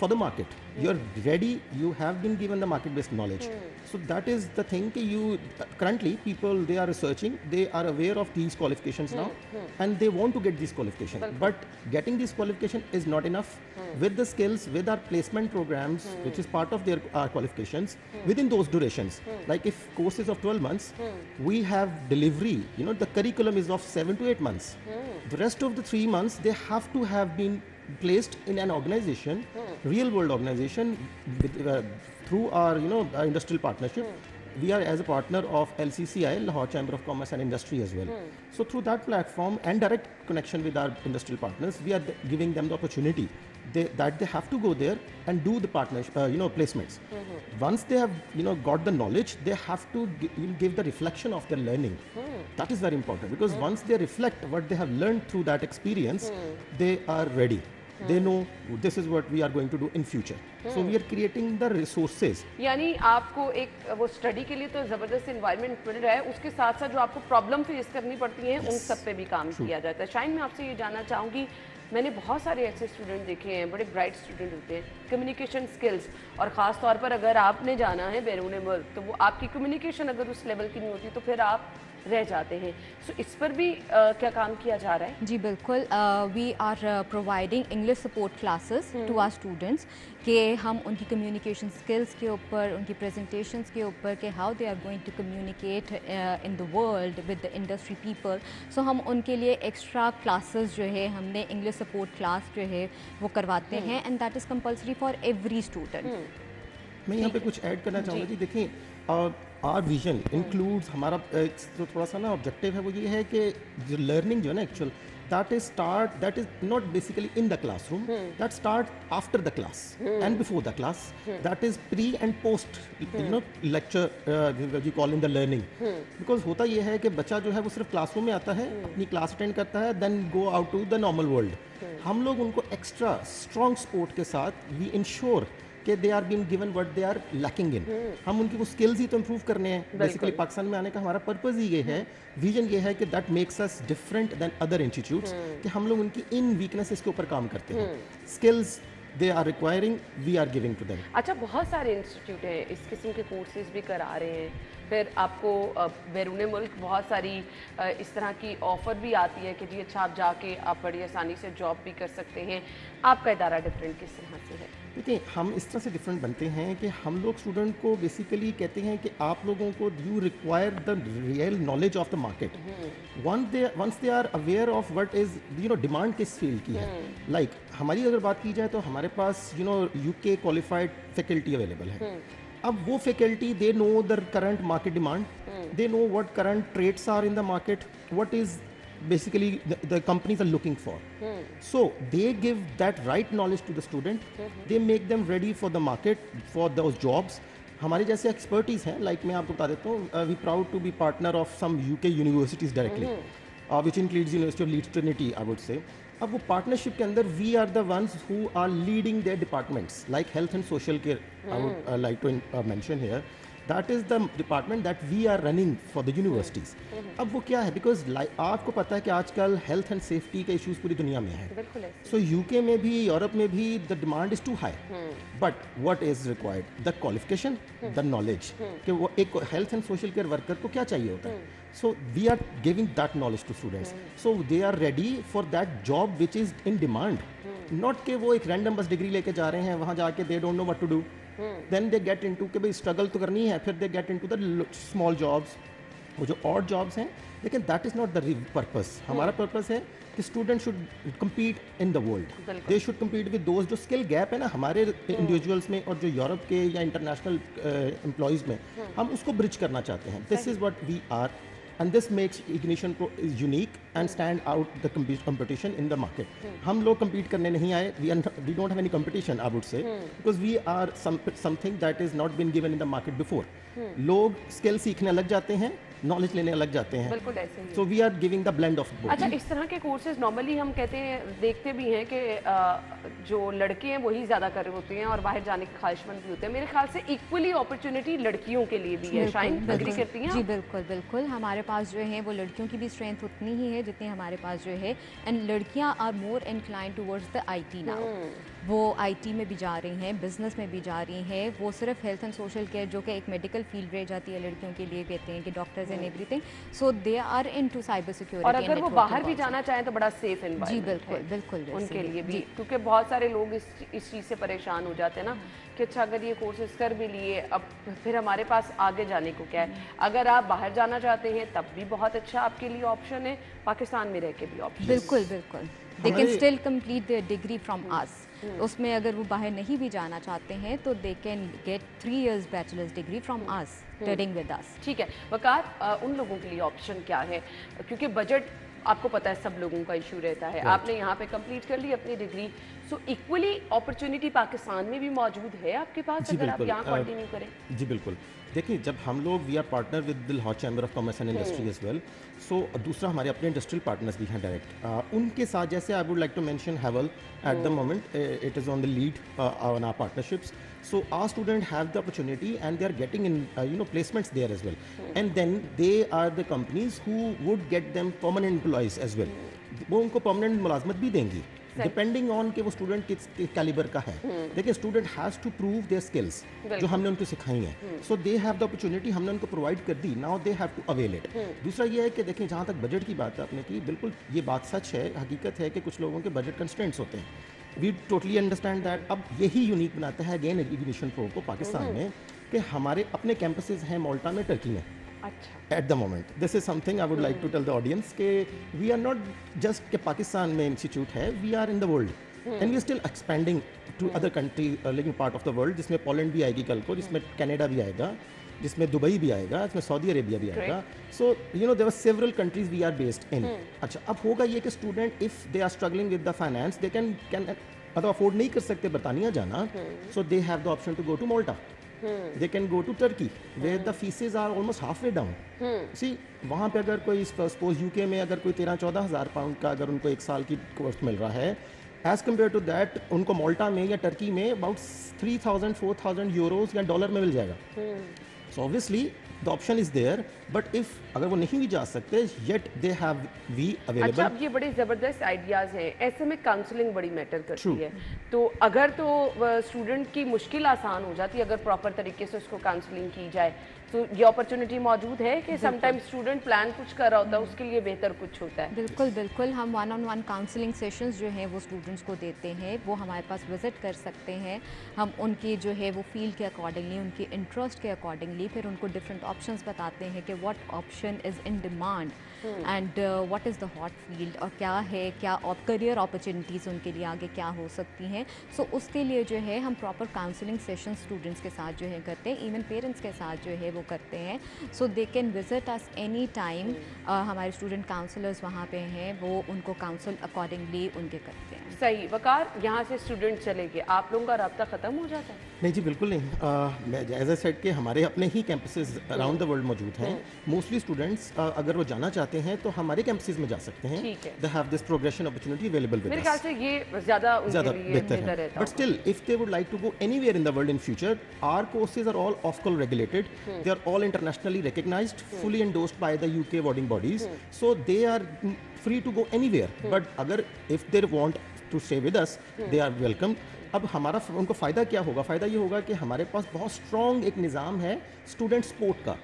for the market. You are ready, you have been given the market based knowledge. So that is the thing कि you currently people they are researching, they are aware of these qualifications now, and they want to get these qualifications, but getting this qualification is not enough. With the skills, with our placement programs, which is part of their qualifications, within those durations, like if course is of 12 months, we have delivery, you know, the curriculum is of 7 to 8 months. The rest of the 3 months they have to have been placed in an organization, real world organization, with, through our, you know, our industrial partnership. We are as a partner of LCCI, Lahore Chamber of Commerce and Industry as well. So through that platform and direct connection with our industrial partners, we are giving them the opportunity that they have to go there and do the partnership, you know, placements. Once they have, you know, got the knowledge, they have to give the reflection of their learning. That is very important, because once they reflect what they have learned through that experience, they are ready. They know this is what we are going to do in future. So we are creating the resources. यानी आपको एक वो study के लिए तो ज़बरदस्त environment मिल रहा है, उसके साथ साथ जो आपको प्रॉब्लम फेस करनी पड़ती है उन सब पे भी काम किया जाता है। शाइन, मैं आपसे ये जानना चाहूँगी, मैंने बहुत सारे ऐसे स्टूडेंट देखे हैं, बड़े ब्राइट स्टूडेंट होते हैं, कम्युनिकेशन स्किल्स, और ख़ास तौर पर अगर आपने जाना है बैरून मुल्क तो वो आपकी कम्युनिकेशन अगर उस लेवल की नहीं होती तो फिर आप रह जाते हैं। सो इस पर भी क्या काम किया जा रहा है? जी बिल्कुल, we are providing English support classes to our students, कि हम उनकी कम्युनिकेशन स्किल्स के ऊपर, उनकी प्रेजेंटेशंस के ऊपर, कि how they are going to communicate in the world with the industry people. So हम उनके लिए एक्स्ट्रा क्लासेस जो है, हमने इंग्लिश सपोर्ट क्लास जो है वो करवाते हैं, and that is compulsory for every student. मैं यहाँ पे कुछ ऐड करना चाहूँगा जी। देखें, आर विजन इंक्लूड्स, हमारा जो थोड़ा सा ना ऑब्जेक्टिव है वो ये है कि जो लर्निंग जो है ना actual, that is not basically in the classroom, that start after the class and before the class. That is pre and post, you know, lecture, you call in the learning. Because होता ये है कि बच्चा जो है वो सिर्फ classroom में आता है, अपनी क्लास अटेंड करता है, then go out to the normal world. हम लोग उनको एक्स्ट्रा स्ट्रॉन्ग सपोर्ट के साथ वी इंश्योर कि they are been given what they are lacking in. हम उनकी वो स्किल्स ही तो इम्प्रूव करने हैं। बेसिकली पाकिस्तान में आने का हमारा पर्पस ही ये है, विजन ये है कि that makes us different than other institutes, कि हम लोग उनकी इन वीकनेसेस के ऊपर काम करते हैं। Skills they are requiring, we are giving to them. अच्छा, बहुत सारे इंस्टीट्यूट हैं इस किस्म के कोर्सेज भी करा रहे हैं, फिर आपको बैरून मुल्क बहुत सारी इस तरह की ऑफ़र भी आती है कि जी अच्छा आप जाके आप बड़ी आसानी से जॉब भी कर सकते हैं। आपका इदारा डिफरेंट किस तरह से है? देखिए, हम इस तरह से डिफरेंट बनते हैं कि हम लोग स्टूडेंट को बेसिकली कहते हैं कि आप लोगों को you require the real knowledge of the market. Once they are aware of what is, you know, demand किस फील्ड की है। लाइक हमारी अगर बात की जाए तो हमारे पास, you know, UK qualified faculty available है। अब वो faculty they know the current market demand, they know what current trades are in the market, what is basically the companies are looking for. So they give that right knowledge to the student. They make them ready for the market, for those jobs. हमारे जैसे expertise हैं, like मैं आपको बता देता हूँ, we proud to be partner of some UK universities directly, which includes university of Leeds Trinity, I would say. अब वो पार्टनरशिप के अंदर we are the ones who are leading their departments, like health and social care, I would like to mention here. That is the department that we are running for the universities. अब वो क्या है, because आपको पता है कि आजकल health and safety के इश्यूज पूरी दुनिया में है। सो यूके में भी, यूरोप में भी the demand is too high, but what is required, the qualification, the knowledge, कि वो एक health and social care worker को क्या चाहिए होता है। So we are giving that knowledge to students, so they are ready for that job which is in demand. Not कि वो एक रैंडम बस डिग्री लेके जा रहे हैं, वहाँ जाके they don't know what to do, then they get into कि भाई स्ट्रगल तो करनी है, फिर they get into the small jobs, वो जो और जॉब्स हैं, लेकिन that is not the purpose. हमारा पर्पस है कि student should compete in the world, they should compete with those. जो स्किल गैप है ना हमारे इंडिविजुअल्स में और जो यूरोप के या इंटरनेशनल एम्प्लॉयज़ में, हम उसको ब्रिज करना चाहते हैं। This is what we are, and this makes Ignition Pro is unique and stand out the competition in the market. हम लोग compete करने नहीं आए, we don't have any competition, I would say, because we are something that is not been given in the market before. लोग skill सीखने लग जाते हैं, नॉलेज लेने लग जाते हैं, बिल्कुल ऐसे ही। So we are giving the blend of both. अच्छा, इस तरह के कोर्सेज नॉर्मली हम कहते हैं, देखते भी हैं कि जो लड़के हैं वही ज़्यादा कर रहे होते हैं और बाहर जाने के ख्वाहिशमंद भी होते हैं। मेरे ख्याल से इक्वली अपॉर्चुनिटी लड़कियों के लिए भी है। शाइन, एग्री करती हैं? जी बिल्कुल बिल्कुल, हमारे पास जो है वो लड़कियों की भी स्ट्रेंथ उतनी ही है जितनी हमारे पास जो है, एंड लड़कियां are more inclined towards the IT now. वो आईटी में भी जा रही हैं, बिजनेस में भी जा रही हैं। वो सिर्फ हेल्थ एंड सोशल केयर जो कि एक मेडिकल फील्ड रह जाती है लड़कियों के लिए, कहते हैं कि doctors and everything, so they are into cyber security. और अगर वो बाहर भी जाना चाहें तो बड़ा सेफ एनवायरनमेंट। जी बिल्कुल बिल्कुल, उनके लिए भी, क्योंकि बहुत सारे लोग इस चीज़ से परेशान हो जाते हैं ना कि अच्छा अगर ये कोर्सेज कर भी लिए, अब फिर हमारे पास आगे जाने को क्या है। अगर आप बाहर जाना चाहते हैं तब भी बहुत अच्छा आपके लिए ऑप्शन है, पाकिस्तान में रह के भी ऑप्शन। बिल्कुल बिल्कुल, they can still complete their degree from us. उसमें अगर वो बाहर नहीं भी जाना चाहते हैं तो they can gate 3 years bachelors degree from us studying with us. ठीक है वकार, उन लोगों के लिए ऑप्शन क्या है, क्योंकि बजट आपको पता है सब लोगों का इशू रहता है। आपने यहाँ पे कंप्लीट कर ली अपनी डिग्री, सो इक्वली अपॉर्चुनिटी पाकिस्तान में भी मौजूद है आपके पास अगर आप यहाँ कंटिन्यू करें? जी बिल्कुल, देखिए जब हम लोग we are partner with the Lahore chamber of commerce and industry as well, so दूसरा हमारे अपने इंडस्ट्रियल पार्टनर्स भी हैं डायरेक्ट, उनके साथ जैसे I would like to mention Havel at the moment it is on the lead on our partnerships, so our students have the opportunity and they are getting in placements there as well, and then they are the companies who would get them permanent employees as well. वो उनको permanent मुलाजमत भी देंगी depending on कि वो student किस calibre का है। देखिए student has to prove their skills जो हमने उनको सिखाई हैं, so they have the opportunity, हमने उनको प्रोवाइड कर दी, now they have to avail it. दूसरा ये है कि देखिए जहाँ तक बजट की बात आपने की, बिल्कुल ये बात सच है, हकीकत है कि कुछ लोगों के बजट कंस्ट्रेंट्स होते हैं। We totally understand that. अब यही यूनिक बनाता है अगेन इग्निशन प्रो को पाकिस्तान में कि हमारे अपने कैंपसेस हैं माल्टा में, टर्की में। अच्छा, at the moment this is something I would like to tell the audience के वी आर नॉट जस्ट के पाकिस्तान में इंस्टीट्यूट है, we are in the world and we still expanding to other country living part of the world, जिसमें Poland भी आएगी कल को, जिसमें कनाडा भी आएगा, जिसमें दुबई भी आएगा, इसमें सऊदी अरेबिया भी आएगा। So there are several countries we are based in. अच्छा, अब होगा ये कि student if they are struggling with the finance, they can मतलब अफोर्ड नहीं कर सकते बरतानिया जाना, so they have the option to go to Malta, they can go to Turkey where the fees are almost halfway down. See, वहाँ पे अगर कोई सपोज यूके में अगर कोई 13-14 हज़ार पाउंड का अगर उनको एक साल की कोर्स मिल रहा है, एज कम्पेयर टू दैट उनको माल्टा में या टर्की में अबाउट 3,000-4,000 यूरोज या डॉलर में मिल जाएगा। So obviously the option is there, but if अगर वो नहीं भी जा सकते yet they have we available. अच्छा, अब ये बड़े ज़बरदस्त आइडियाज़ हैं, ऐसे में काउंसलिंग बड़ी मैटर करती है। तो अगर तो स्टूडेंट की मुश्किल आसान हो जाती है अगर प्रॉपर तरीके से उसको काउंसलिंग की जाए, तो ये अपॉर्चुनिटी मौजूद है कि समटाइम्स स्टूडेंट प्लान कुछ कर रहा होता है, उसके लिए बेहतर कुछ होता है। बिल्कुल बिल्कुल, हम 1-on-1 काउंसलिंग सेशंस जो हैं वो स्टूडेंट्स को देते हैं, वो हमारे पास विजिट कर सकते हैं। हम उनके जो है वो फील्ड के अकॉर्डिंगली, उनके इंटरेस्ट के अकॉर्डिंगली फिर उनको डिफरेंट ऑप्शंस बताते हैं कि what option is in demand and what is the hot field, और क्या है, क्या करियर अपॉर्चुनिटीज़ उनके लिए आगे क्या हो सकती हैं। सो उसके लिए जो है हम प्रॉपर काउंसलिंग सेशन स्टूडेंट्स के साथ जो है करते हैं, इवन पेरेंट्स के साथ जो है वो करते हैं। So they can visit us any time, हमारे स्टूडेंट काउंसलर्स वहाँ पे हैं, वो उनको काउंसल अकॉर्डिंगली उनके करते हैं। सही वकार, यहाँ से स्टूडेंट चले गए, आप लोगों का रब्ता ख़त्म हो जाता है? नहीं जी बिल्कुल नहीं, मैं एज ए सेड के हमारे अपने ही कैंपसेस अराउंड द वर्ल्ड मौजूद हैं। मोस्टली स्टूडेंट्स अगर वो जाना चाहते हैं तो हमारे कैंपसेस में जा सकते हैं। They have this progression opportunity available with मेरे ख्याल से ये ज़्यादा बेहतर है। But still if they would like to go anywhere in the world in future, our courses are all of course regulated, they are all internationally recognized, fully endorsed by the UK awarding bodies, so they are free to go anywhere. But agar if they want to stay with us, they are welcome. अब हमारा उनको फ़ायदा क्या होगा? फ़ायदा ये होगा कि हमारे पास बहुत स्ट्रॉन्ग एक निज़ाम है स्टूडेंट सपोर्ट का,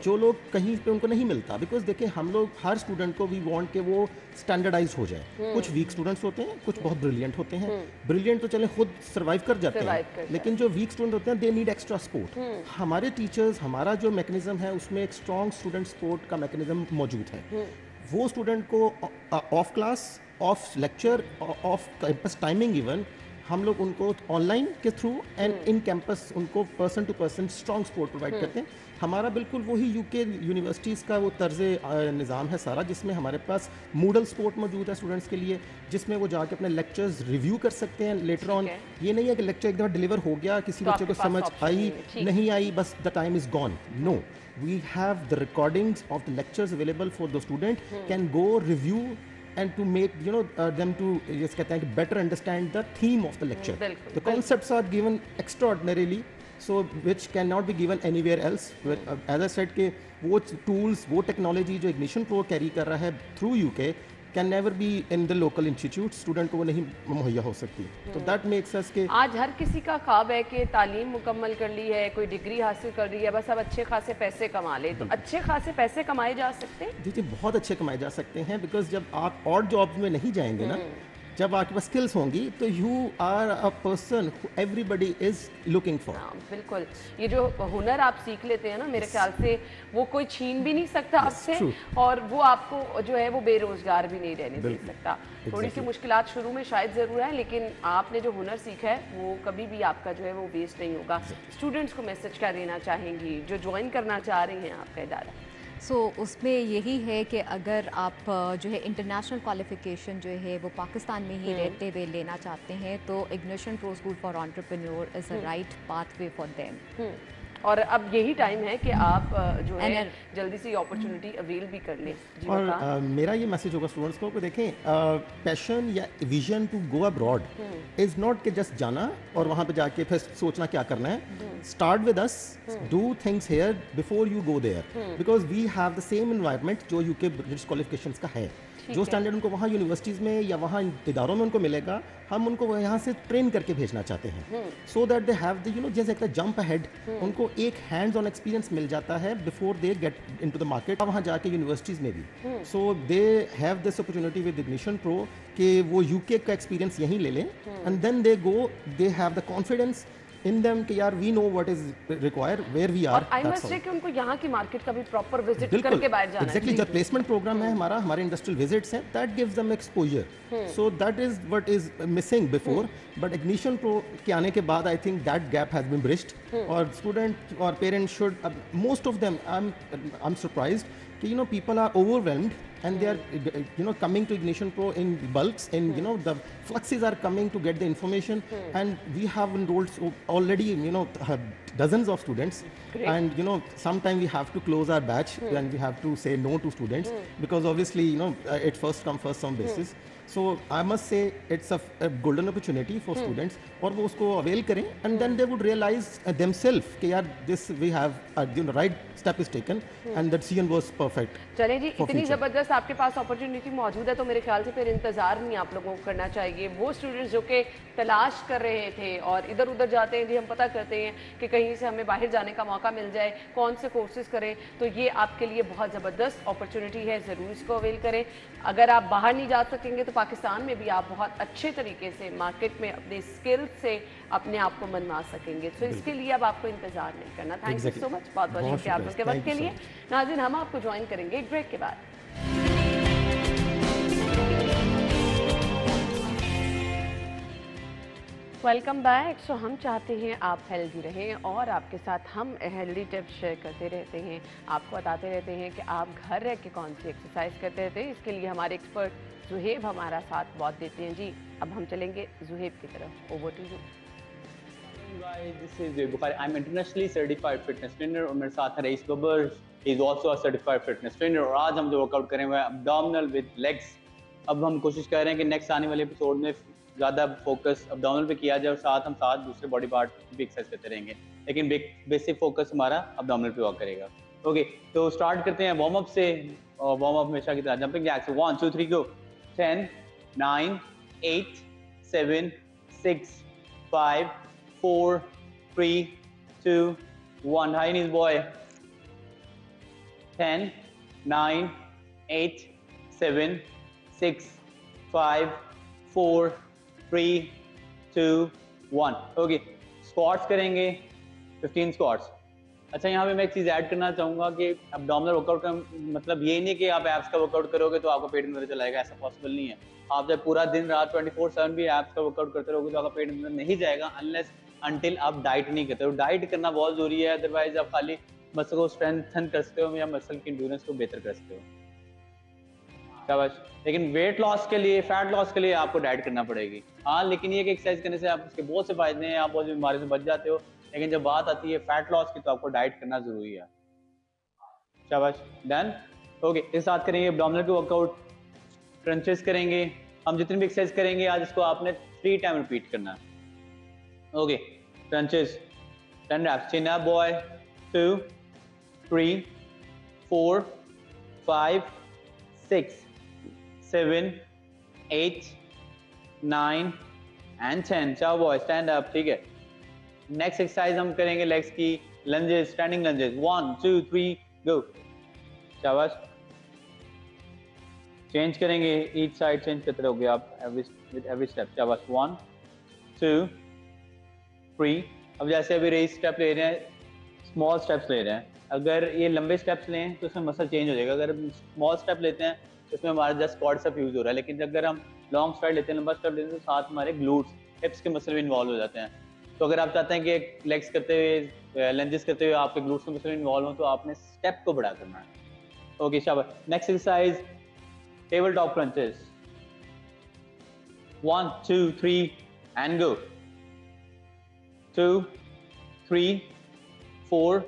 जो लोग कहीं पे उनको नहीं मिलता। बिकॉज देखिए, हम लोग हर स्टूडेंट को वी वांट कि वो स्टैंडर्डाइज हो जाए। कुछ वीक स्टूडेंट्स होते हैं, कुछ बहुत ब्रिलियंट होते हैं। ब्रिलियंट तो चले खुद सर्वाइव कर जाते हैं, लेकिन जो वीक स्टूडेंट होते हैं दे नीड एक्स्ट्रा सपोर्ट। हमारे टीचर्स, हमारा जो मैकेनिज्म है उसमें एक स्ट्रॉन्ग स्टूडेंट सपोर्ट का मैकेनिज्म मौजूद है। वो स्टूडेंट को off class, off lecture, off campus timing even, हम लोग उनको ऑनलाइन के थ्रू एंड इन कैंपस उनको person to person strong support provide करते हैं। हमारा बिल्कुल वही यूके यूनिवर्सिटीज़ का वो तर्ज निज़ाम है सारा, जिसमें हमारे पास मूडल सपोर्ट मौजूद है स्टूडेंट्स के लिए, जिसमें वो जाके अपने लेक्चर्स रिव्यू कर सकते हैं लेटर ऑन। ये नहीं है कि लेक्चर एक दफ़ा डिलीवर हो गया, किसी बच्चे को समझ आई नहीं आई, बस the time is gone. No, we have the recordings of the lectures available for the student can go review and to make them to just कहते हैं कि better understand the theme of the lecture. The concepts are given extraordinarily, so which cannot be given anywhere else. As I said कि वो tools, वो technology जो Ignition Pro carry कर रहा है through UK can never be in the local institute. Student को वो नहीं मुहैया हो सकती। तो दैट मेक्स अस के आज हर किसी का ख्वाब है कि तालीम मुकम्मल कर ली है, कोई डिग्री हासिल कर ली है, बस अब अच्छे खासे पैसे कमा ले। तो अच्छे खासे पैसे कमाए जा सकते हैं? जी, बहुत अच्छे कमाए जा सकते हैं। बिकॉज जब आप और जॉब्स में नहीं जाएंगे ना, जब आपके पास स्किल्स होंगी, तो you are a person everybody is looking for. बिल्कुल, ये जो हुनर आप सीख लेते हैं ना, मेरे ख्याल से वो कोई छीन भी नहीं सकता आपसे, और वो आपको जो है वो बेरोजगार भी नहीं रहने दे सकता। थोड़ी सी मुश्किलात शुरू में शायद ज़रूर है, लेकिन आपने जो हुनर सीखा है वो कभी भी आपका जो है वो वेस्ट नहीं होगा। स्टूडेंट्स को मैसेज क्या देना चाहेंगी जो ज्वाइन करना चाह रही हैं आपका इदारा? उसमें यही है कि अगर आप जो है इंटरनेशनल क्वालिफिकेशन जो है वो पाकिस्तान में ही रहते हुए लेना चाहते हैं, तो ignition pro school for entrepreneur is a right pathway for them. और अब यही टाइम है कि आप जो है जल्दी से अपॉर्चुनिटी अवेल भी कर लें। और मेरा ये मैसेज होगा स्टूडेंट्स को कि देखें, पैशन या vision to go abroad is not कि जस्ट जाना और वहाँ पे जाके फिर सोचना क्या करना है। Start with us, do things here before you go there, because we have the same environment जो यूके ब्रिटिश क्वालिफिकेशंस का है। जो स्टैंडर्ड उनको वहाँ यूनिवर्सिटीज़ में या वहाँ इदारों में उनको मिलेगा, हम उनको यहाँ से ट्रेन करके भेजना चाहते हैं, so that they have the जैसे एक जंप अहेड, उनको एक हैंड्स ऑन एक्सपीरियंस मिल जाता है before they get into the market, वहाँ जाके यूनिवर्सिटीज़ में भी। So they have this opportunity with ignition pro कि वो यूके का एक्सपीरियंस यहीं ले लें, and then they go, they have the confidence in them कि यार we know what is required where we are। I must say कि उनको यहाँ की मार्केट का भी प्रॉपर विजिट करके बाहर जाना है। Exactly, जब प्लेसमेंट प्रोग्राम है हमारे इंडस्ट्रियल विजिट्स हैं, that gives them exposure, so that is what is missing before, but Ignition Pro के आने के बाद I think that gap has been bridged, और स्टूडेंट और parents should, most of them I'm surprised कि people are overwhelmed and they are coming to Ignition Pro in bulks, and the fluxes are coming to get the information, and we have enrolled already dozens of students. Great. And sometimes we have to close our batch and we have to say no to students because obviously it first come first some basis. So I must say it's a golden opportunity for students, और वो उसको avail करें, and then they would realize themselves कि यार this we have right step is taken and the decision was perfect। चलें जी, इतनी ज़बरदस्त आपके पास अपॉर्चुनिटी मौजूद है, तो मेरे ख्याल से फिर इंतज़ार नहीं आप लोगों को करना चाहिए। वो स्टूडेंट्स जो कि तलाश कर रहे थे और इधर उधर जाते हैं जी, हम पता करते हैं कि कहीं से हमें बाहर जाने का मौका मिल जाए, कौन से कोर्सेज करें, तो ये आपके लिए बहुत ज़बरदस्त अपॉर्चुनिटी है, ज़रूर इसको अवेल करें। अगर आप बाहर नहीं जा सकेंगे तो पाकिस्तान में भी आप बहुत अच्छे तरीके से मार्केट में अपने स्किल्स से अपने आप को मनवा सकेंगे। तो इसके लिए अब आपको इंतजार नहीं करना। थैंक यू सो मच, बहुत बहुत शुक्रिया आप लोग के वक्त के लिए। नाज़रीन, हम आपको ज्वाइन करेंगे एक ब्रेक के बाद। Welcome back. सो हम चाहते हैं आप हेल्दी रहें और आपके साथ हम हेल्दी टिप्स शेयर करते रहते हैं, आपको बताते रहते हैं कि आप घर रह के कौन सी एक्सरसाइज करते रहते हैं। इसके लिए हमारे एक्सपर्ट जुहेब हमारा साथ बहुत देते हैं जी। अब हम चलेंगे जुहेब की तरफ। Over to you. This is Zuhaib Bukhari. I'm internationally certified fitness trainer और मेरे साथ है rice Babbar, he is also a certified fitness trainer। और आज हम जो वर्कआउट करें हुए हैं abdominal with legs। अब हम कोशिश कर रहे हैं कि नेक्स्ट आने वाले एपिसोड में ज़्यादा फोकस abdominal पे किया जाए और साथ हम दूसरे बॉडी पार्ट भी एक्सरसाइज करते रहेंगे, लेकिन बेसिक फोकस हमारा abdominal पे वर्क करेगा। ओके, तो स्टार्ट करते हैं वार्म अप से। वार्म अप हमेशा की तरह जंपिंग जैक्स 1 2 3 गो। 10 9 8 7 6 5, 4, 3, 2, 1. High knees, boy. 10, 9, 8, 7, 6, 5, 4, 3, 2, 1. Okay, squats करेंगे 15 स्क्वाट्स। अच्छा, यहाँ पे मैं एक चीज़ ऐड करना चाहूँगा कि एब्डोमिनल वर्कआउट का मतलब ये नहीं कि आप एब्स का वर्कआउट करोगे तो आपका पेट अंदर चला जाएगा, ऐसा पॉसिबल नहीं है। आप जब पूरा दिन रात 24/7 भी एब्स का वर्कआउट करते रहोगे तो आपका पेट अंदर नहीं जाएगा अनलेस अनटिल आप डाइट नहीं करते हो। डाइट करना बहुत ज़रूरी है, अदरवाइज आप खाली मसल को स्ट्रेंथन कर सकते हो या मसल की इंड्योरेंस को बेहतर कर सकते हो। शाबाश। लेकिन वेट लॉस के लिए, फैट लॉस के लिए आपको डाइट करना पड़ेगी। हाँ, लेकिन ये कि एक्सरसाइज करने से आप उसके बहुत से फायदे हैं, आप बहुत सी बीमारी से बच जाते हो, लेकिन जब बात आती है फैट लॉस की तो आपको डाइट करना जरूरी है। शाबाश, डन। ओके, इस साथ करेंगे एब्डोमिनल के वर्कआउट, क्रंचेस करेंगे। हम जितनी भी एक्सरसाइज करेंगे आज इसको आपने 3 टाइम रिपीट करना है। Okay, crunches 10 reps, chin up boy, 2, 3, 4, 5, 6, 7, 8, 9 and 10. चाओ बॉय, स्टैंड अप, ठीक है। नेक्स्ट एक्सरसाइज हम करेंगे लेग्स की लंजेस, स्टैंडिंग लंजेस। 1, 2, 3, गो। शाबाश। चेंज करेंगे, ईच साइड चेंज करते रहोगे आप विद एवरी स्टेप। शाबाश। 1, 2, 3। अब जैसे अभी रेस स्टेप ले रहे हैं, स्मॉल स्टेप्स ले रहे हैं, अगर ये लंबे स्टेप्स लें तो उसमें मसल चेंज हो जाएगा। अगर स्मॉल स्टेप लेते हैं तो उसमें हमारा जस्ट क्वाड्रिसेप यूज हो रहा है, लेकिन अगर हम लॉन्ग स्ट्राइड लेते हैं, लंबा स्टेप लेते हैं, तो साथ हमारे ग्लूट्स, हिप्स के मसल भी इन्वॉल्व हो जाते हैं। तो अगर आप चाहते हैं कि लेग्स करते हुए, लंजेस करते हुए आपके ग्लूट्स के मसल इन्वॉल्व हो, तो आपने स्टेप को बड़ा करना है। ओके, शाबाश। Next exercise table top crunches. 1, 2, 3 and go. 2, 3, 4,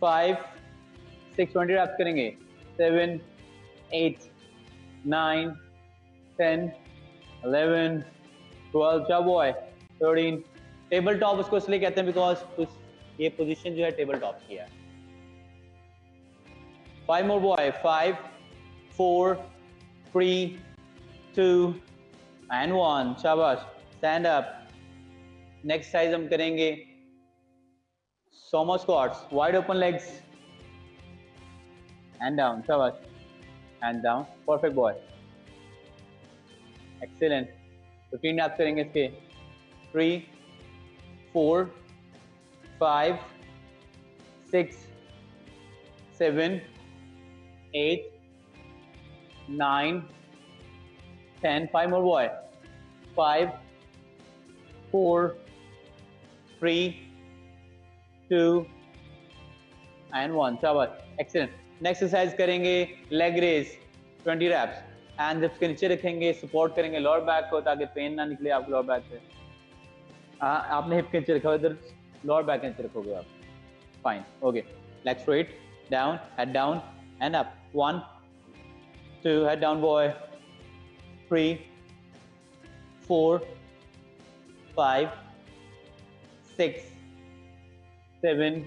5, 6, 20 reps करेंगे। 7, 8, 9, 10, 11, 12, क्या बॉय, 13। टेबल टॉप उसको इसलिए कहते हैं बिकॉज ये पोजीशन जो है टेबल टॉप की है। 5 more boy, 5, 4, 3, 2 and 1. शाबाश, स्टैंड अप। नेक्स्ट एक्सरसाइज हम करेंगे sumo squats, wide open legs and down. शाबाश, and down, perfect boy, excellent. 15 reps करेंगे इसके। 3, 4, 5, 6, 7, 8, 9, 10. 5 more boy. 5, 4, 3, 2 and 1. शाबाश, एक्सीलेंट। नेक्स्ट एक्सरसाइज करेंगे leg raise, 20 reps, and hips के नीचे रखेंगे, सपोर्ट करेंगे लोअर बैक को ताकि पेन ना निकले आपको लोअर बैक से। आपने हिप के नीचे रखा, इधर लोअर बैक के नीचे रखोगे आप। Fine, okay. Leg straight, down, head down and up. 1, 2, head down boy. 3, 4, 5, 6, 7,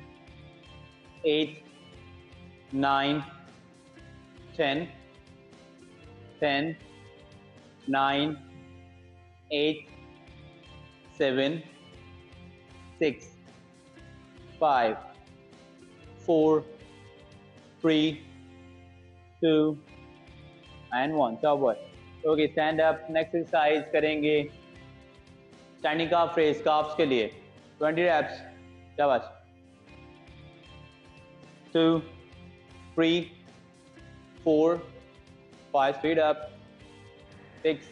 8, 9, 10, 10, 9, 8, 7, 6, 5, 4, 3, 2 and 1. चाओ boy. Okay, stand up. Next exercise करेंगे स्टैंडिंग काफ रेस, काफ्स के लिए 20 reps। शाबाश। 2, 3, 4, 5, speed up, 6,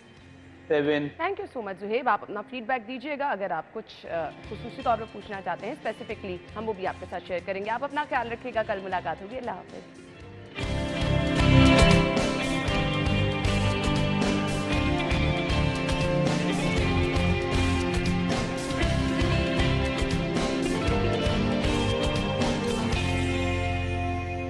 7। Thank you so much Zuheb, आप अपना फीडबैक दीजिएगा। अगर आप कुछ खुसूसी तौर पर पूछना चाहते हैं स्पेसिफिकली, हम वो भी आपके साथ शेयर करेंगे। आप अपना ख्याल रखिएगा, कल मुलाकात होगी। अल्लाह हाफिज़।